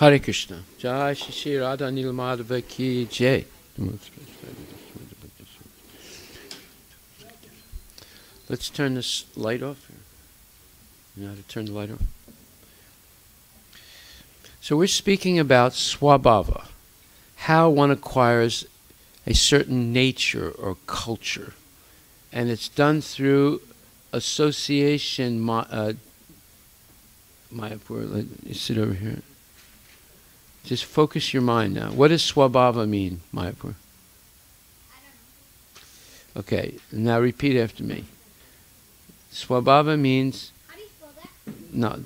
Hare Krishna. Jai Shri Shri Radha Nilamadhava Ki Jai. Let's turn this light off. You know how to turn the light off? So we're speaking about swabhava, how one acquires a certain nature or culture. And it's done through association. Mayapur, you sit over here. Just focus your mind now. What does swabhava mean, Mayapur? Okay, now repeat after me. Swabhava means... How do you spell that?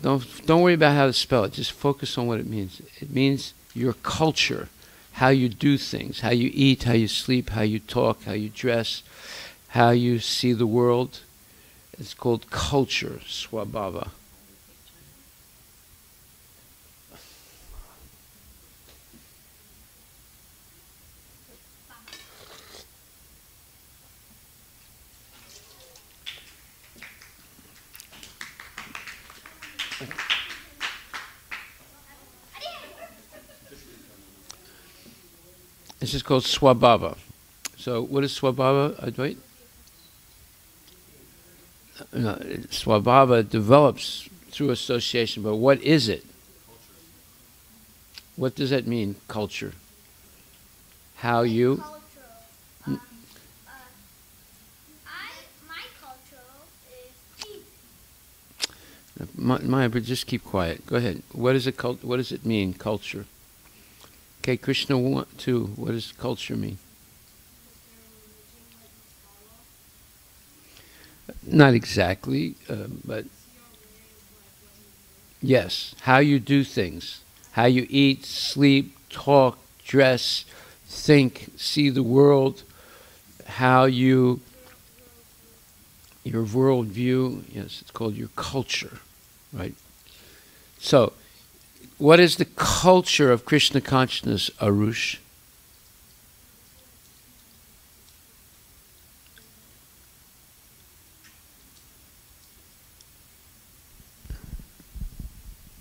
No, don't worry about how to spell it. Just focus on what it means. It means your culture, how you do things, how you eat, how you sleep, how you talk, how you dress, how you see the world. It's called culture, swabhava. This is called swabhava. So what is swabhava, Advait? No, swabhava develops through association, but what is it? What does that mean, culture? How you... Cultural. My cultural is peace. Maya, but just keep quiet. Go ahead. What is it? What does it mean, culture? Okay, Krishna 1, 2. What does culture mean? Not exactly, but yes, how you do things, how you eat, sleep, talk, dress, think, see the world, how you, your worldview. Yes, it's called your culture, right? So, what is the culture of Krishna consciousness, Arush?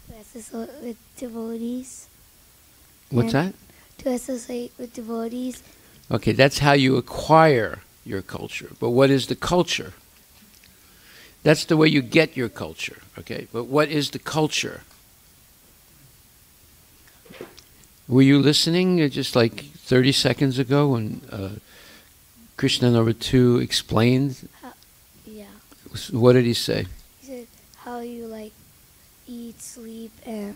To associate with devotees. What's that? To associate with devotees. Okay, that's how you acquire your culture. But what is the culture? That's the way you get your culture, okay? But what is the culture? Were you listening just like 30 seconds ago when Krishna number 2 explained? Yeah. What did he say? He said how you like eat, sleep, and...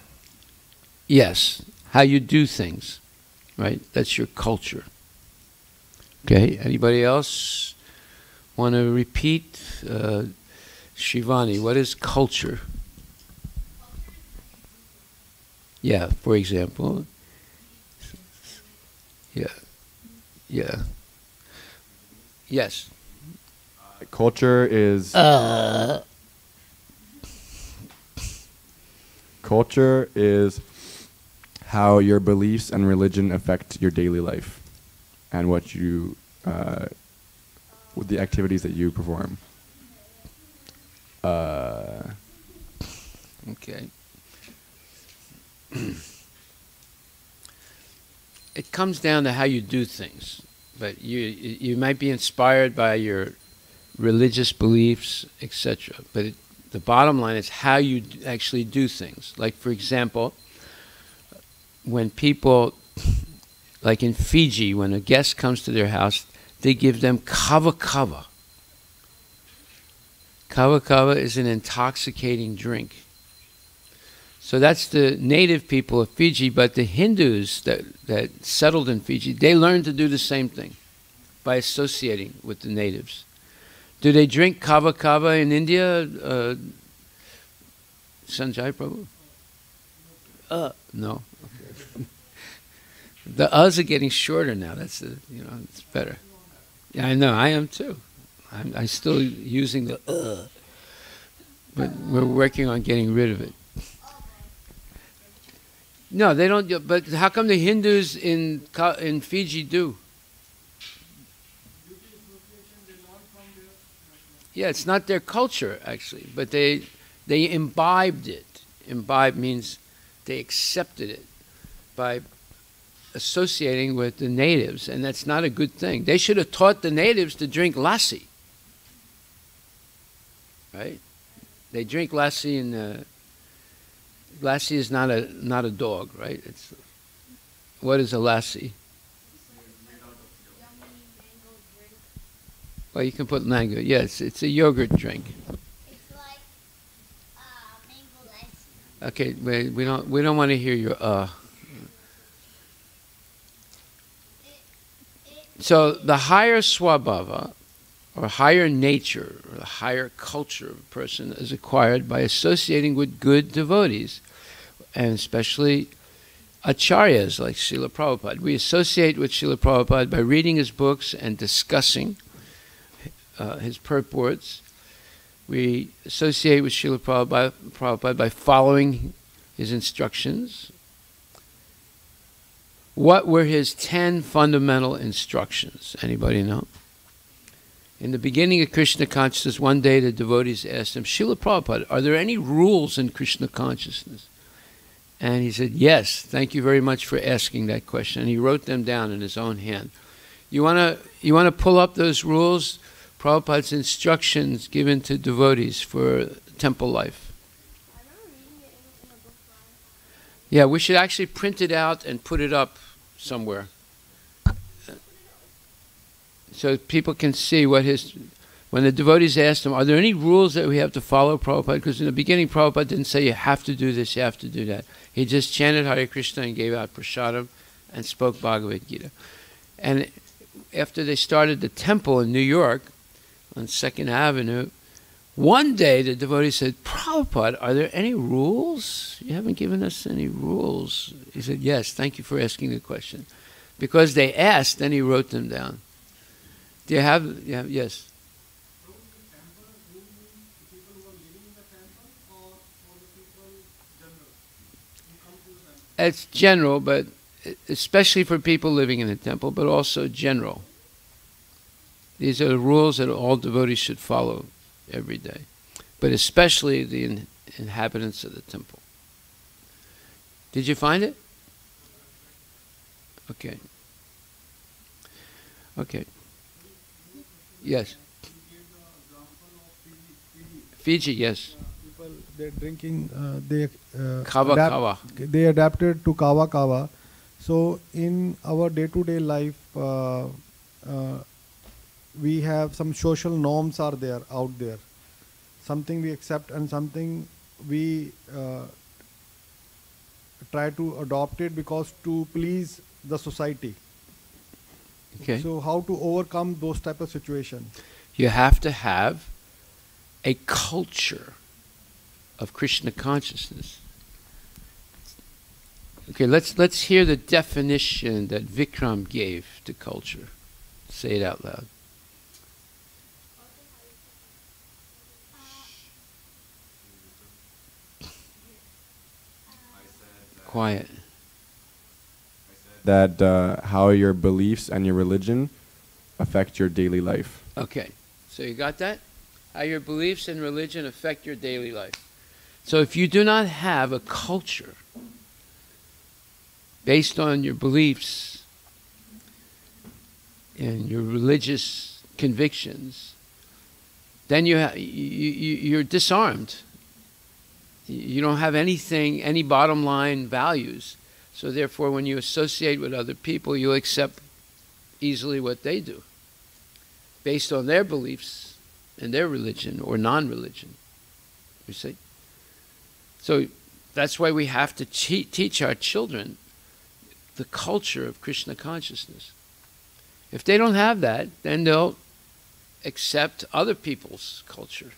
Yes, how you do things, right? That's your culture. Okay, anybody else want to repeat? Shivani, what is culture? Yeah, for example. Yeah. Yes. Culture is... Culture is how your beliefs and religion affect your daily life and what you, with the activities that you perform. Okay. It comes down to how you do things, but you might be inspired by your religious beliefs, etc. But the bottom line is how you actually do things. Like, for example, when people, like in Fiji, when a guest comes to their house, they give them kava kava. Kava kava is an intoxicating drink. So that's the native people of Fiji, but the Hindus that settled in Fiji, they learned to do the same thing by associating with the natives. Do they drink kava kava in India, Sanjay Prabhu? No. Okay. The uhs are getting shorter now. That's it's better. Yeah, I know. I am too. I'm still using the but we're working on getting rid of it. No, they don't. But how come the Hindus in Fiji do? Yeah, it's not their culture actually, but they imbibed it. Imbibe means they accepted it by associating with the natives, and that's not a good thing. They should have taught the natives to drink lassi. Right? They drink lassi, and lassi is not a dog, right? It's what is a lassi? Well, you can put mango. Yes, it's a yogurt drink. It's like mango lassi. Okay, we don't want to hear your So the higher swabhava, or higher nature, or the higher culture of a person is acquired by associating with good devotees, and especially acharyas like Srila Prabhupada. We associate with Srila Prabhupada by reading his books and discussing his purports. We associate with Srila Prabhupada by following his instructions. What were his 10 fundamental instructions? Anybody know? In the beginning of Krishna consciousness, one day the devotees asked him, Srila Prabhupada, are there any rules in Krishna consciousness? And he said, yes, thank you very much for asking that question. And he wrote them down in his own hand. You want to pull up those rules? Prabhupada's instructions given to devotees for temple life. I remember reading it in a book. Yeah, we should actually print it out and put it up somewhere, so people can see what his. When the devotees asked him, are there any rules that we have to follow, Prabhupada? Because in the beginning, Prabhupada didn't say you have to do this, you have to do that. He just chanted Hare Krishna and gave out prasadam and spoke Bhagavad Gita. And after they started the temple in New York on 2nd Avenue, one day the devotee said, Prabhupada, are there any rules? You haven't given us any rules. He said, yes, thank you for asking the question. Because they asked, then he wrote them down. Do you have yes? It's general, but especially for people living in a temple, but also general. These are the rules that all devotees should follow every day, but especially the inhabitants of the temple. Did you find it? Okay. Okay. Yes. Fiji, yes. People, they're drinking, kava. They adapted to kava. So in our day-to-day life, we have some social norms are there out there. Something we accept and something we try to adopt it because to please the society. Okay. So how to overcome those type of situations? You have to have a culture of Krishna consciousness. Okay, let's hear the definition that Vikram gave to culture. Say it out loud. Quiet. That how your beliefs and your religion affect your daily life. Okay, so you got that? How your beliefs and religion affect your daily life. So if you do not have a culture based on your beliefs and your religious convictions, then you're disarmed. You don't have anything, any bottom line values. So therefore, when you associate with other people, you'll accept easily what they do, based on their beliefs and their religion or non-religion. You see? So that's why we have to teach our children the culture of Krishna consciousness. If they don't have that, then they'll accept other people's culture.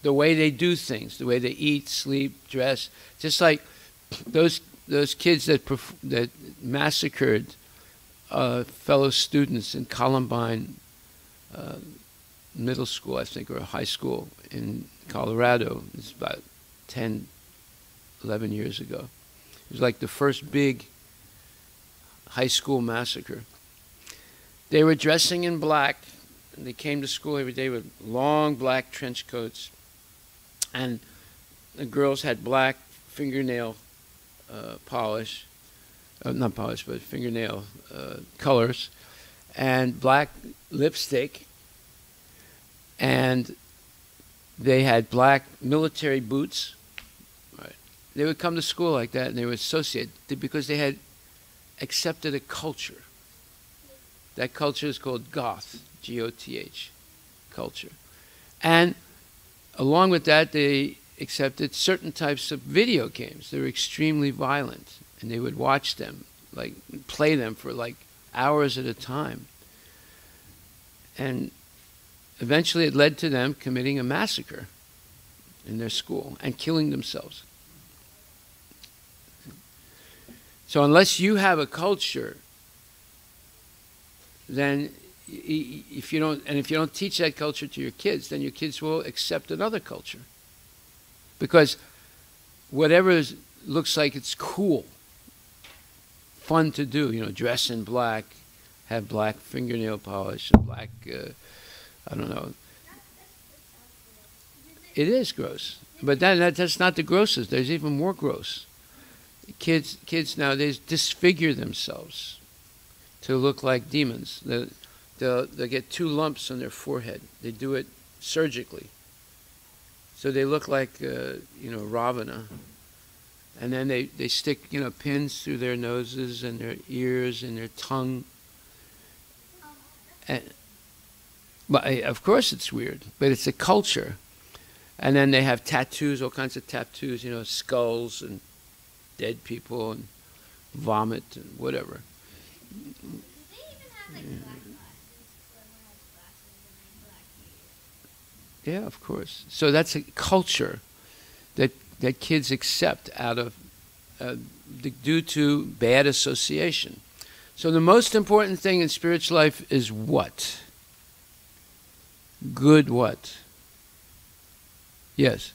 The way they do things, the way they eat, sleep, dress. Just like those kids that massacred fellow students in Columbine Middle School, I think, or high school in Colorado. It's about 10, 11 years ago. It was like the first big high school massacre. They were dressing in black, and they came to school every day with long black trench coats. And the girls had black fingernail polish, not polish, but fingernail colors, and black lipstick, and they had black military boots. Right. They would come to school like that, and they would associate because they had accepted a culture. That culture is called Goth, G-O-T-H, culture. And along with that, they accepted certain types of video games. They were extremely violent, and they would watch them, like play them for like hours at a time. And eventually it led to them committing a massacre in their school and killing themselves. So unless you have a culture, then if you don't teach that culture to your kids, then your kids will accept another culture. Because whatever looks like it's cool, fun to do, dress in black, have black fingernail polish, and black, I don't know. It is gross. But that's not the grossest. There's even more gross. Kids nowadays disfigure themselves to look like demons. They'll get 2 lumps on their forehead. They do it surgically. So they look like, Ravana. And then they stick, pins through their noses and their ears and their tongue. But of course it's weird, but it's a culture. And then they have tattoos, all kinds of tattoos, skulls and dead people and vomit and whatever. Do they even have like black glasses? Whoever has glasses and black hair. Yeah, of course. So that's a culture that kids accept out of due to bad association. So the most important thing in spiritual life is what? Good what? Yes.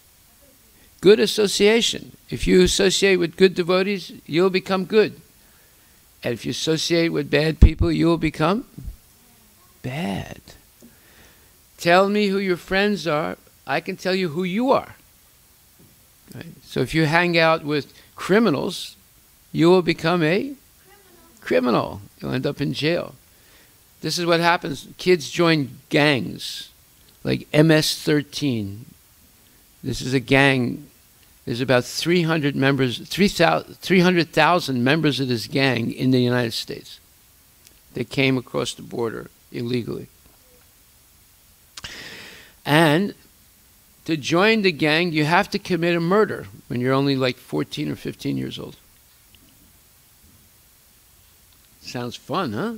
Good association. If you associate with good devotees, you'll become good. And if you associate with bad people, you will become bad. Tell me who your friends are. I can tell you who you are. Right? So if you hang out with criminals, you will become a criminal. You'll end up in jail. This is what happens. Kids join gangs like MS-13. This is a gang. There's about 300,000 members of this gang in the United States. They came across the border illegally. And to join the gang, you have to commit a murder when you're only like 14 or 15 years old. Sounds fun, huh?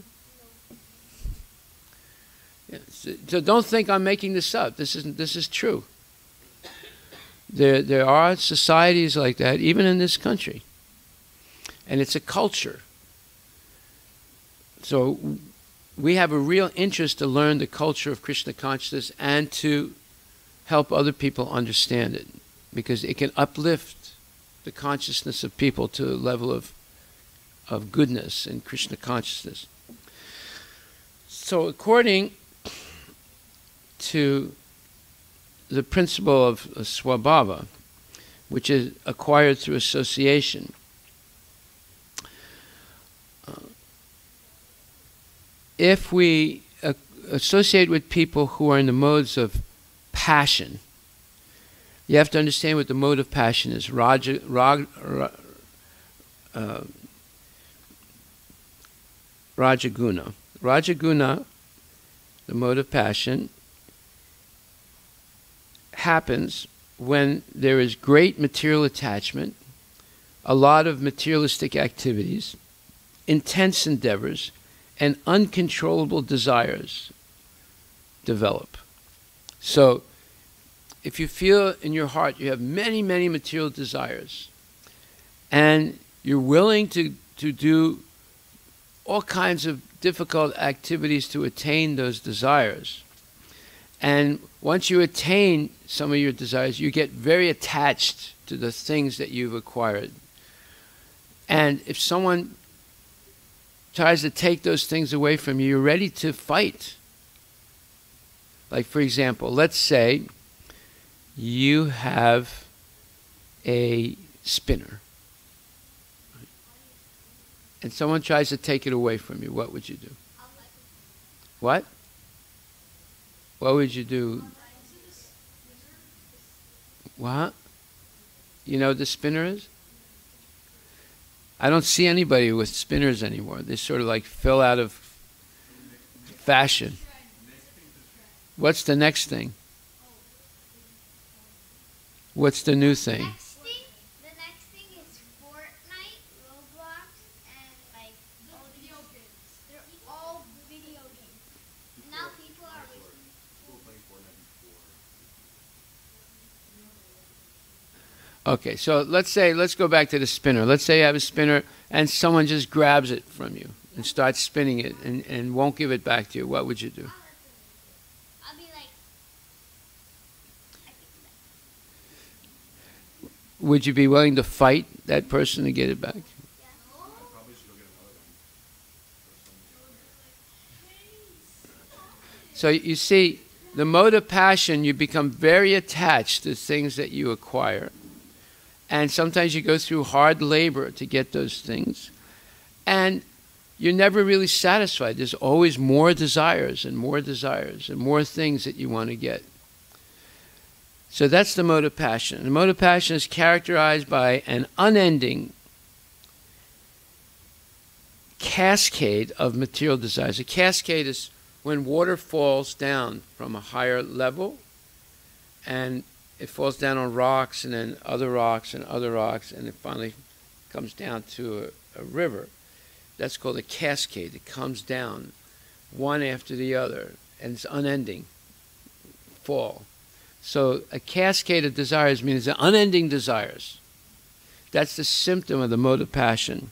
Yeah, so don't think I'm making this up. This is true. There are societies like that, even in this country. And it's a culture. So we have a real interest to learn the culture of Krishna consciousness and to help other people understand it, because it can uplift the consciousness of people to a level of goodness and Krishna consciousness. So according to the principle of swabhava, which is acquired through association, if we associate with people who are in the modes of passion, you have to understand what the mode of passion is. Rajaguna, the mode of passion, happens when there is great material attachment, a lot of materialistic activities, intense endeavors, and uncontrollable desires develop. So, if you feel in your heart you have many, many material desires, and you're willing to do all kinds of difficult activities to attain those desires, and once you attain some of your desires, you get very attached to the things that you've acquired. And if someone tries to take those things away from you, you're ready to fight. Like, for example, let's say you have a spinner, and someone tries to take it away from you. What would you do? What? What would you do? What? You know what the spinner is? I don't see anybody with spinners anymore. They sort of like fell out of fashion. What's the next thing? What's the new thing? The next thing is Fortnite, Roblox, and like all video games. They're Okay, so let's go back to the spinner. Let's say you have a spinner and someone just grabs it from you and starts spinning it and won't give it back to you. What would you do? I'll be like, Would you be willing to fight that person to get it back? So you see, the mode of passion, you become very attached to things that you acquire. And sometimes you go through hard labor to get those things. And you're never really satisfied. There's always more desires and more desires and more things that you want to get. So that's the mode of passion. The mode of passion is characterized by an unending cascade of material desires. A cascade is when water falls down from a higher level, and it falls down on rocks and then other rocks and other rocks, and it finally comes down to a river. That's called a cascade. It comes down one after the other, and it's unending fall. So a cascade of desires means unending desires. That's the symptom of the mode of passion.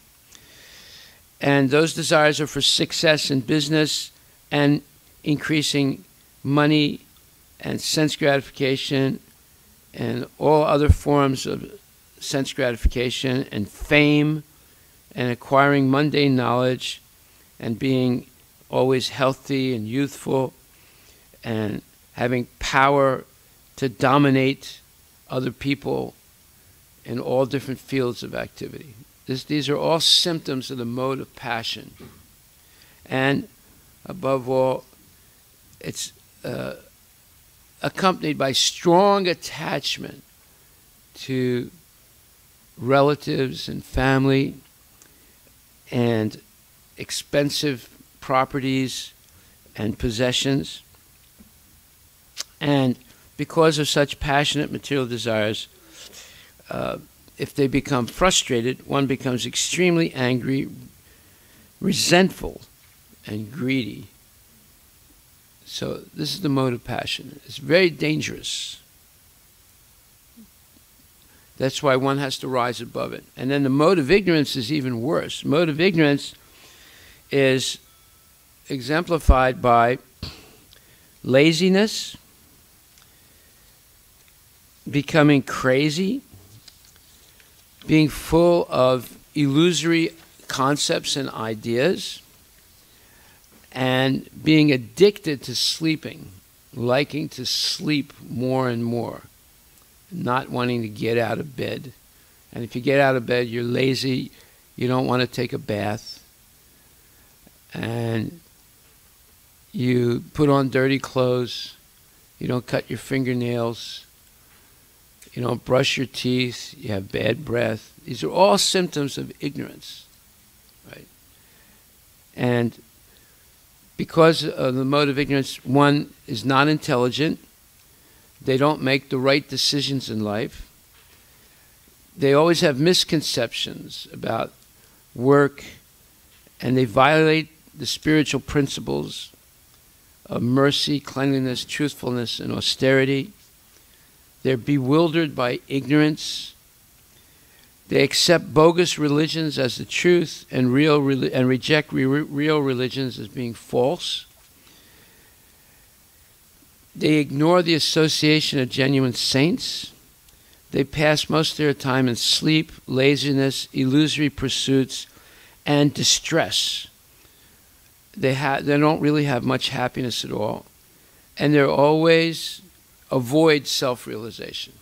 And those desires are for success in business and increasing money and sense gratification and all other forms of sense gratification and fame and acquiring mundane knowledge and being always healthy and youthful and having power to dominate other people in all different fields of activity. These are all symptoms of the mode of passion. And above all, it's accompanied by strong attachment to relatives and family and expensive properties and possessions. And because of such passionate material desires, if they become frustrated, one becomes extremely angry, resentful, and greedy. So this is the mode of passion. It's very dangerous. That's why one has to rise above it. And then the mode of ignorance is even worse. Mode of ignorance is exemplified by laziness, becoming crazy, being full of illusory concepts and ideas, and being addicted to sleeping, liking to sleep more and more, not wanting to get out of bed. And if you get out of bed, you're lazy, you don't want to take a bath, and you put on dirty clothes, you don't cut your fingernails, you don't brush your teeth, you have bad breath. These are all symptoms of ignorance, right? And because of the mode of ignorance, one is not intelligent. They don't make the right decisions in life. They always have misconceptions about work, and they violate the spiritual principles of mercy, cleanliness, truthfulness, and austerity. They're bewildered by ignorance. They accept bogus religions as the truth and reject real religions as being false. They ignore the association of genuine saints. They pass most of their time in sleep, laziness, illusory pursuits, and distress. They don't really have much happiness at all. And they're always avoid self-realization.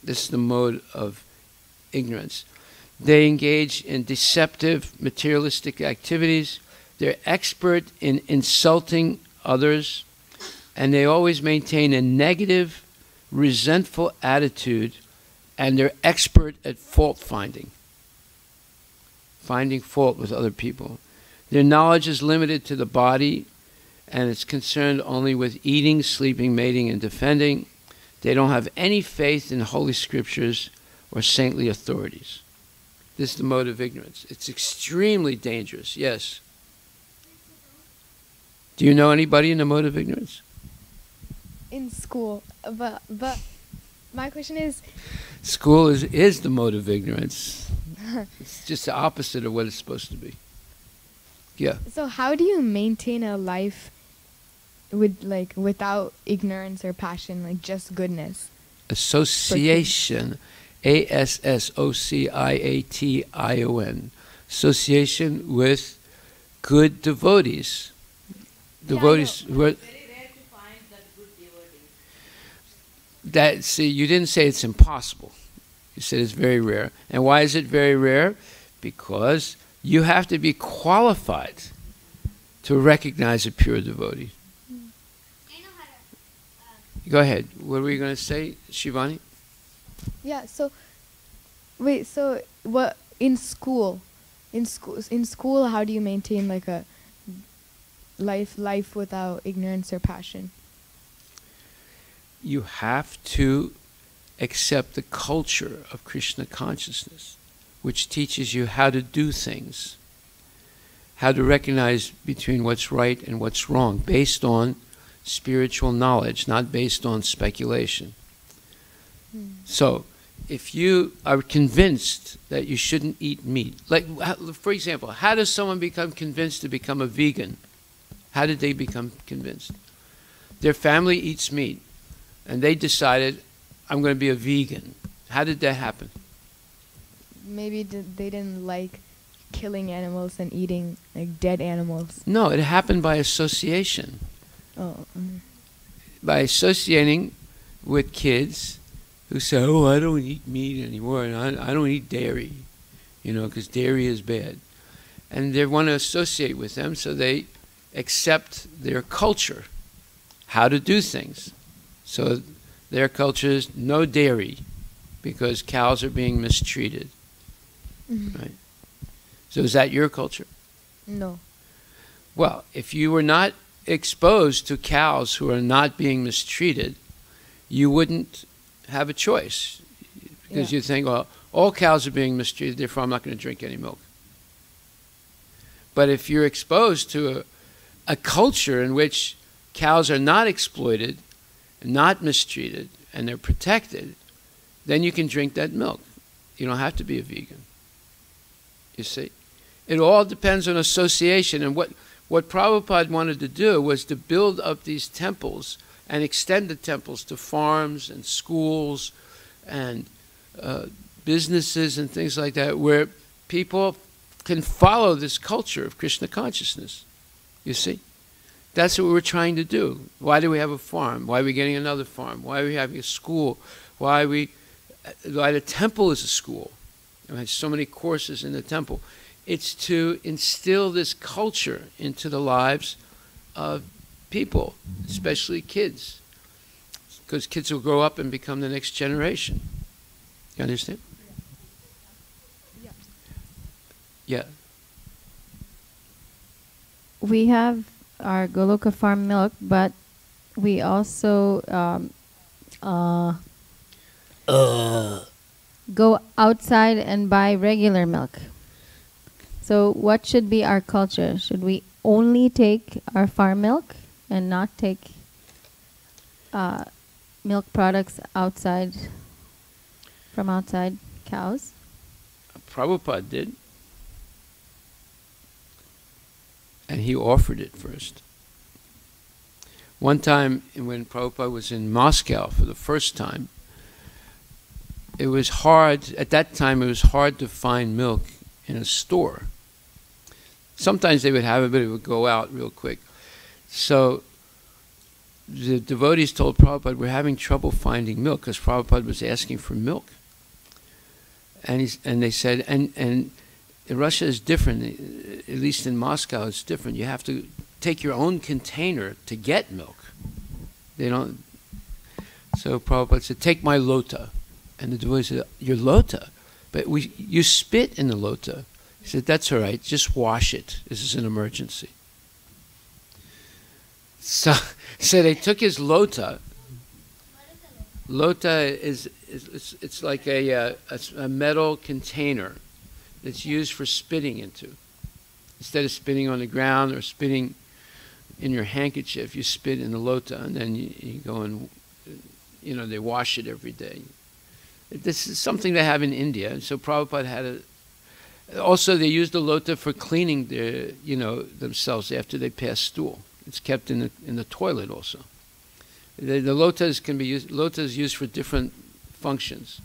This is the mode of ignorance. They engage in deceptive, materialistic activities. They're expert in insulting others, and they always maintain a negative, resentful attitude, and they're expert at fault finding fault with other people. Their knowledge is limited to the body, and it's concerned only with eating, sleeping, mating, and defending. They don't have any faith in holy scriptures or saintly authorities. This is the mode of ignorance. It's extremely dangerous, yes. Do you know anybody in the mode of ignorance? In school, but my question is... School is the mode of ignorance. It's just the opposite of what it's supposed to be. Yeah. So how do you maintain a life without ignorance or passion, like just goodness? Association, Association, association with good devotees. Devotees who are. That, see, you didn't say it's impossible. You said it's very rare. And why is it very rare? Because you have to be qualified to recognize a pure devotee. Go ahead. What were you going to say, Shivani? Yeah. So, wait. So, what in school? In school, how do you maintain like a life without ignorance or passion? You have to accept the culture of Krishna consciousness, which teaches you how to do things, how to recognize between what's right and what's wrong, based on spiritual knowledge, not based on speculation. So, if you are convinced that you shouldn't eat meat, like, for example, how does someone become convinced to become a vegan? How did they become convinced? Their family eats meat, and they decided, I'm going to be a vegan. How did that happen? Maybe they didn't like killing animals and eating like dead animals. No, it happened by association. Oh. By associating with kids who say, oh, I don't eat meat anymore, and I don't eat dairy, because dairy is bad. And they want to associate with them, so they accept their culture, how to do things. So their culture is no dairy, because cows are being mistreated. Right? So is that your culture? No. Well, if you were not exposed to cows who are not being mistreated, you wouldn't have a choice, because you think, well, all cows are being mistreated, therefore I'm not going to drink any milk. But if you're exposed to a culture in which cows are not exploited, not mistreated, and they're protected, then you can drink that milk. You don't have to be a vegan. You see? It all depends on association. And what Prabhupada wanted to do was to build up these temples and extend the temples to farms and schools and businesses and things like that, where people can follow this culture of Krishna consciousness. You see? That's what we're trying to do. Why do we have a farm? Why are we getting another farm? Why are we having a school? Why the temple is a school? I have so many courses in the temple. It's to instill this culture into the lives of people, especially kids, because kids will grow up and become the next generation. You understand? Yeah. We have our Goloka Farm milk, but we also go outside and buy regular milk. So what should be our culture? Should we only take our farm milk and not take milk products from outside cows? Prabhupada did. And he offered it first. One time when Prabhupada was in Moscow for the first time, it was hard, at that time it was hard to find milk in a store. Sometimes they would have it, but it would go out real quick. So the devotees told Prabhupada, we're having trouble finding milk, because Prabhupada was asking for milk. And they said, and Russia is different, at least in Moscow it's different. You have to take your own container to get milk. They don't. So Prabhupada said, take my lota. And the devotee said, your lota? But you spit in the lota. He said, that's all right, just wash it. This is an emergency. So they took his lota. Lota it's like a metal container that's used for spitting into. Instead of spitting on the ground or spitting in your handkerchief, you spit in the lota, and then you go and, they wash it every day. This is something they have in India. So Prabhupada had a. Also, they use the lota for cleaning their, themselves after they pass stool. It's kept in the toilet also. The lotas can be used. Lota is used for different functions.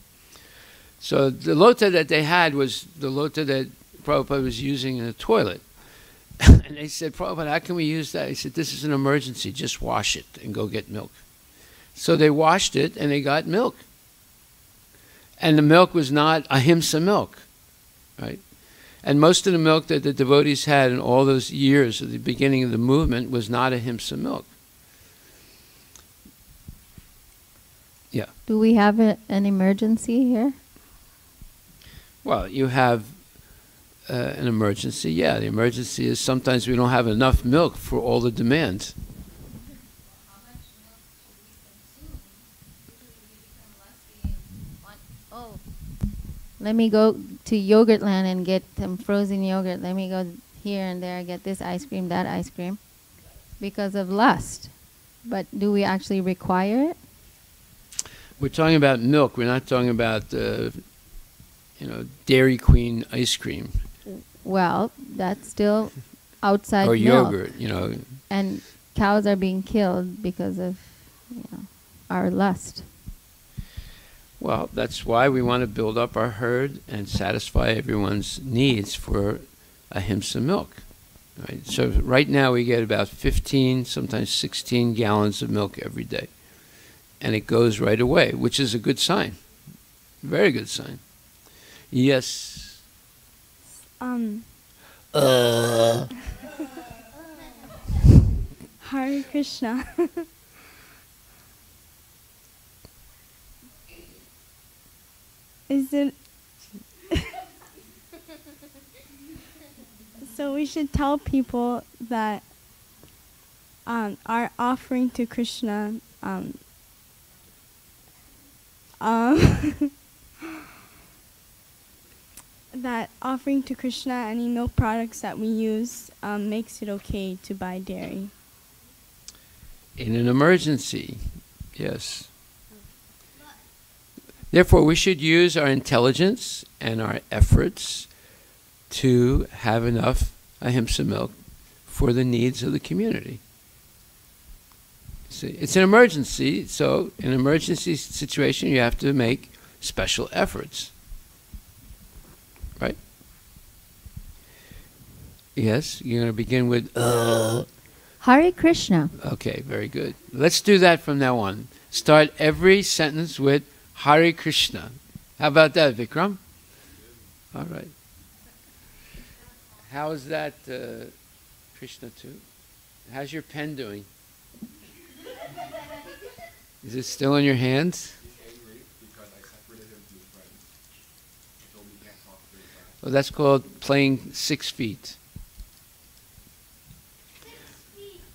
So the lota that they had was the lota that Prabhupada was using in the toilet. And they said, Prabhupada, how can we use that? He said, this is an emergency. Just wash it and go get milk. So they washed it and they got milk. And the milk was not ahimsa milk, right? And most of the milk that the devotees had in all those years at the beginning of the movement was not ahimsa milk. Yeah. Do we have an emergency here? Well, you have an emergency. Yeah, the emergency is sometimes we don't have enough milk for all the demands. Let me go to Yogurt Land and get some frozen yogurt. Let me go here and there, get this ice cream, that ice cream. Because of lust. But do we actually require it? We're talking about milk. We're not talking about, Dairy Queen ice cream. Well, that's still outside or milk. Yogurt, And cows are being killed because of, our lust. Well, that's why we want to build up our herd and satisfy everyone's needs for ahimsa milk. Right? So right now we get about 15, sometimes 16 gallons of milk every day. And it goes right away, which is a good sign. Very good sign. Yes. Hare Krishna. Is it so we should tell people that our offering to Krishna that offering to Krishna any milk products that we use makes it okay to buy dairy. In an emergency, yes. Therefore, we should use our intelligence and our efforts to have enough ahimsa milk for the needs of the community. See, it's an emergency, so in an emergency situation, you have to make special efforts. Right? Yes, you're going to begin with Hare Krishna. Okay, very good. Let's do that from now on. Start every sentence with Hare Krishna. How about that, Vikram? All right. How is that, Krishna too? How's your pen doing? Is it still in your hands? He's angry because I separated him from his friends. I told him he can't talk very fast. Well, that's called playing 6 feet.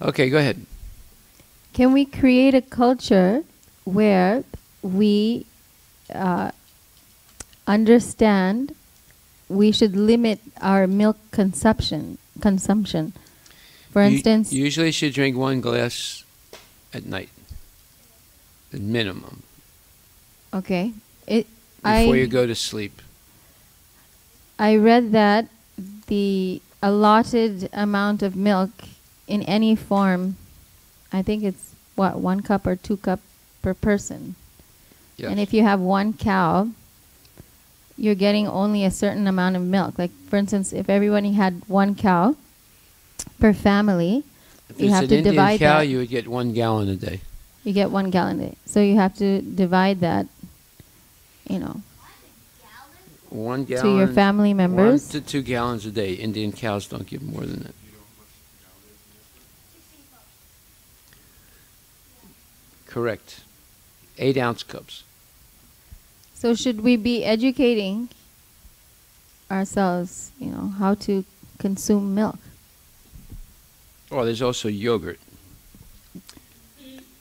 Okay, go ahead. Can we create a culture where we understand we should limit our milk consumption? For instance, You usually should drink 1 glass at night, the minimum, okay. before you go to sleep. I read that the allotted amount of milk in any form, I think it's 1 cup or 2 cup per person. Yes. And if you have 1 cow, you're getting only a certain amount of milk. Like, for instance, if everybody had 1 cow per family, If you it's have an to Indian divide cow, that. you would get 1 gallon a day. You get 1 gallon a day. So you have to divide that, 1 gallon. to your family members. 1 to 2 gallons a day. Indian cows don't give more than that. Correct. 8-ounce cups. So should we be educating ourselves, how to consume milk? Oh, there's also yogurt.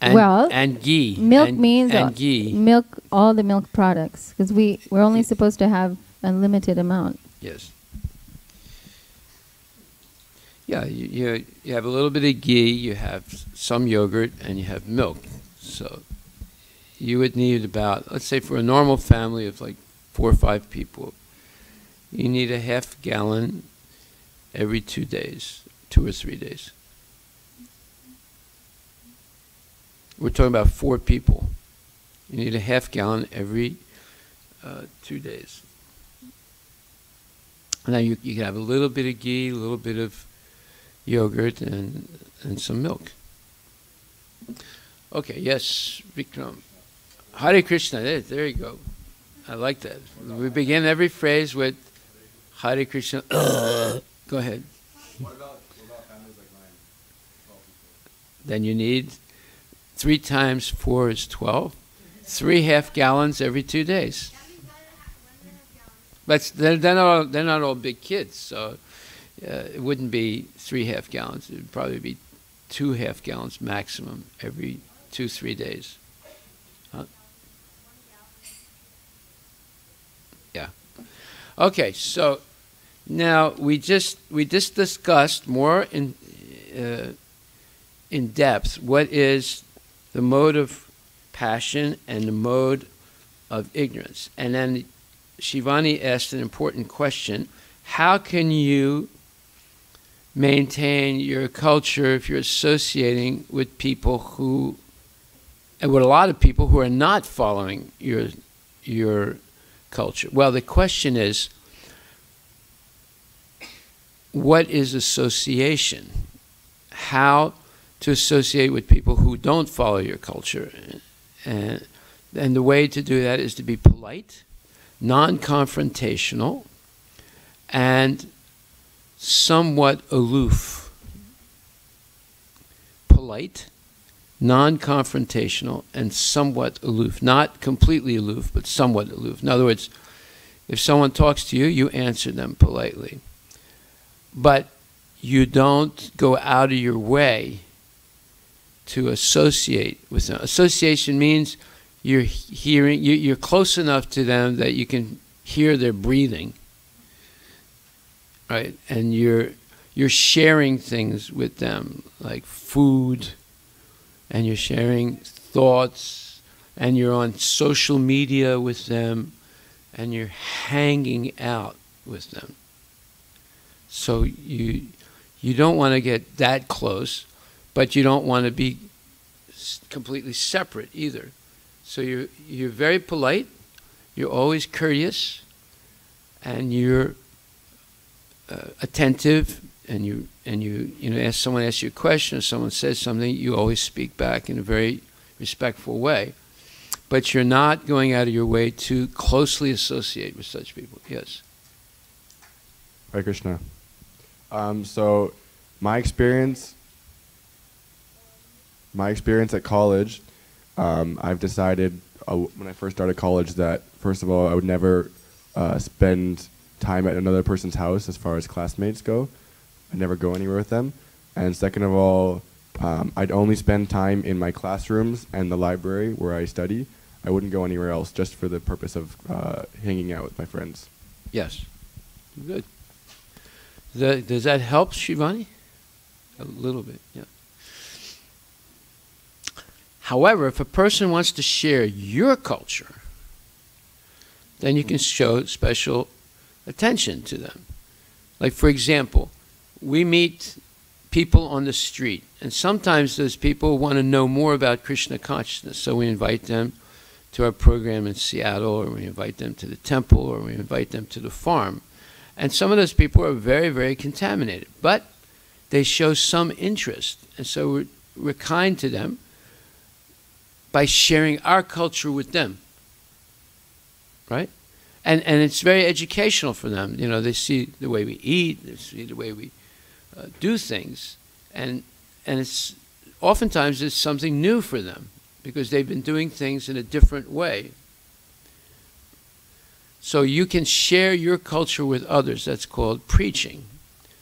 And ghee. Milk and, means and ghee. milk, all the milk products, because we're only supposed to have a limited amount. Yes. Yeah, you have a little bit of ghee, you have some yogurt, and you have milk. So you would need about, let's say for a normal family of like 4 or 5 people, you need a half gallon every 2 days, 2 or 3 days. We're talking about 4 people. You need a half gallon every 2 days. Now you can have a little bit of ghee, a little bit of yogurt, and some milk. Okay, yes, Vikram. Hare Krishna, there you go. I like that. We begin every phrase with Hare Krishna. Go ahead. What about families like mine? 12 people. Then you need 3 times 4 is 12. 3 half gallons every 2 days. But they're not all big kids, so it wouldn't be 3 half gallons. It would probably be 2 half gallons maximum every 2-3 days. Huh? Yeah. Okay, so now we just discussed more in depth what is the mode of passion and the mode of ignorance. And then Shivani asked an important question: how can you maintain your culture if you're associating with people who, and with a lot of people who are not following your culture? Well, the question is, what is association? How to associate with people who don't follow your culture? And the way to do that is to be polite, non-confrontational, and somewhat aloof. Polite, non-confrontational, and somewhat aloof. Not completely aloof, but somewhat aloof. In other words, if someone talks to you, you answer them politely. But you don't go out of your way to associate with them. Association means you're close enough to them that you can hear their breathing, right? And you're sharing things with them, like food, and you're sharing thoughts, and you're on social media with them, and you're hanging out with them. So you don't want to get that close, but you don't want to be completely separate either. So you're very polite, you're always courteous, and you're attentive, and you know, someone asks you a question or someone says something, you always speak back in a very respectful way. But you're not going out of your way to closely associate with such people. Yes. Hare Krishna. So my experience at college, I've decided when I first started college that, first of all, I would never spend time at another person's house as far as classmates go. I'd never go anywhere with them. And second of all, I'd only spend time in my classrooms and the library where I study. I wouldn't go anywhere else just for the purpose of hanging out with my friends. Yes. Good. Does that help, Shivani? A little bit, yeah. However, if a person wants to share your culture, then you can show special attention to them. Like, for example, we meet people on the street, and sometimes those people want to know more about Krishna consciousness, so we invite them to our program in Seattle, or we invite them to the temple, or we invite them to the farm. And some of those people are very, very contaminated, but they show some interest, and so we're kind to them by sharing our culture with them, right? And it's very educational for them. You know, they see the way we eat, they see the way we do things, and it's oftentimes it's something new for them because they've been doing things in a different way. So you can share your culture with others. That's called preaching.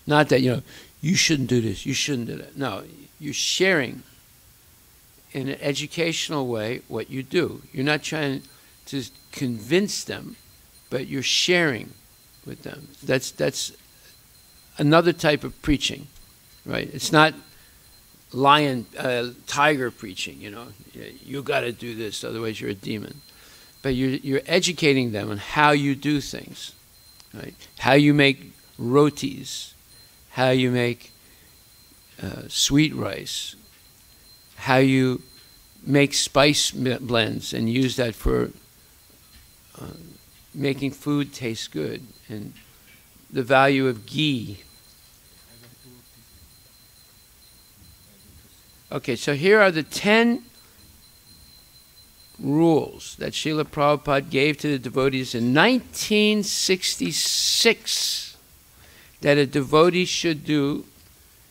Not that, you know, you shouldn't do this, you shouldn't do that. No, you're sharing in an educational way what you do. You're not trying to convince them, but you're sharing with them. That's another type of preaching, right? It's not tiger preaching, you know. You got to do this, otherwise you're a demon. But you're educating them on how you do things, right? How you make rotis, how you make sweet rice, how you make spice blends and use that for making food taste good, and the value of ghee. Okay, so here are the 10 rules that Srila Prabhupada gave to the devotees in 1966 that a devotee should do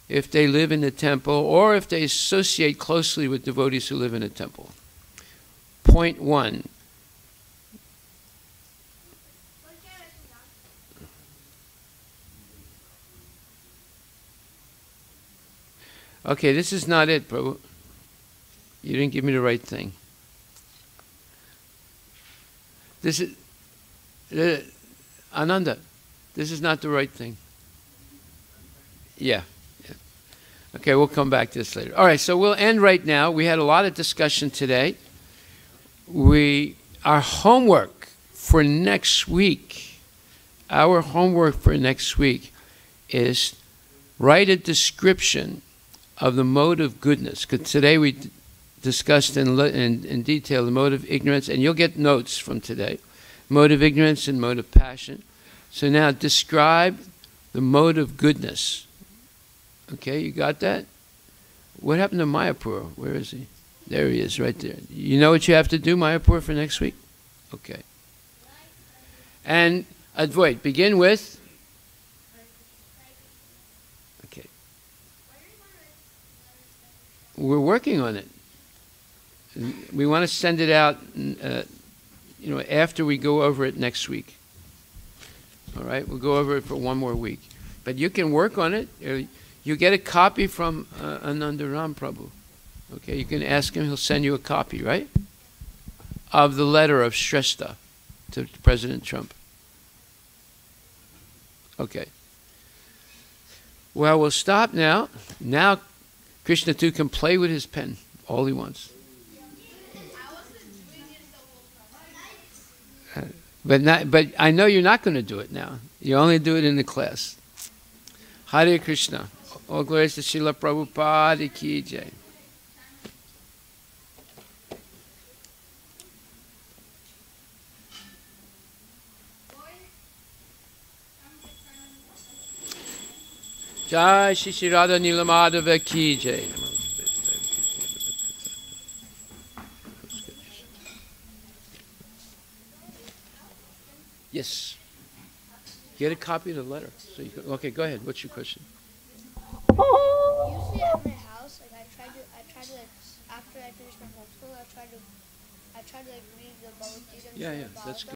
if they live in the temple or if they associate closely with devotees who live in a temple. Point 1. Okay, this is not it, Prabhu. You didn't give me the right thing. This is Ananda. This is not the right thing. Yeah. Okay, we'll come back to this later. All right, so we'll end right now. We had a lot of discussion today. Our homework for next week, is write a description of the mode of goodness. Because today we discussed in detail the mode of ignorance, and you'll get notes from today. Mode of ignorance and mode of passion. So now describe the mode of goodness. Okay, you got that? What happened to Mayapur? Where is he? There he is, right there. You know what you have to do, Mayapur, for next week? Okay. And Advait, begin with? Okay. We're working on it. We want to send it out, after we go over it next week. All right, we'll go over it for one more week. But you can work on it. You get a copy from Anandaram Prabhu. Okay, you can ask him, he'll send you a copy, right? Of the letter of Shrestha to President Trump. Okay. Well, we'll stop now. Now, Krishna too can play with his pen all he wants. But I know you're not going to do it now. You only do it in the class. Hare Krishna. All glories to Srila Prabhupada ki jai. Jai Shri Shri Radha Nilamadava ki jai. Yes. Get a copy of the letter. So you can, okay, go ahead. What's your question? Usually at my house, like I try to after I finish my homeschool, I try to read the Bhagavad Gita. Yeah, that's good.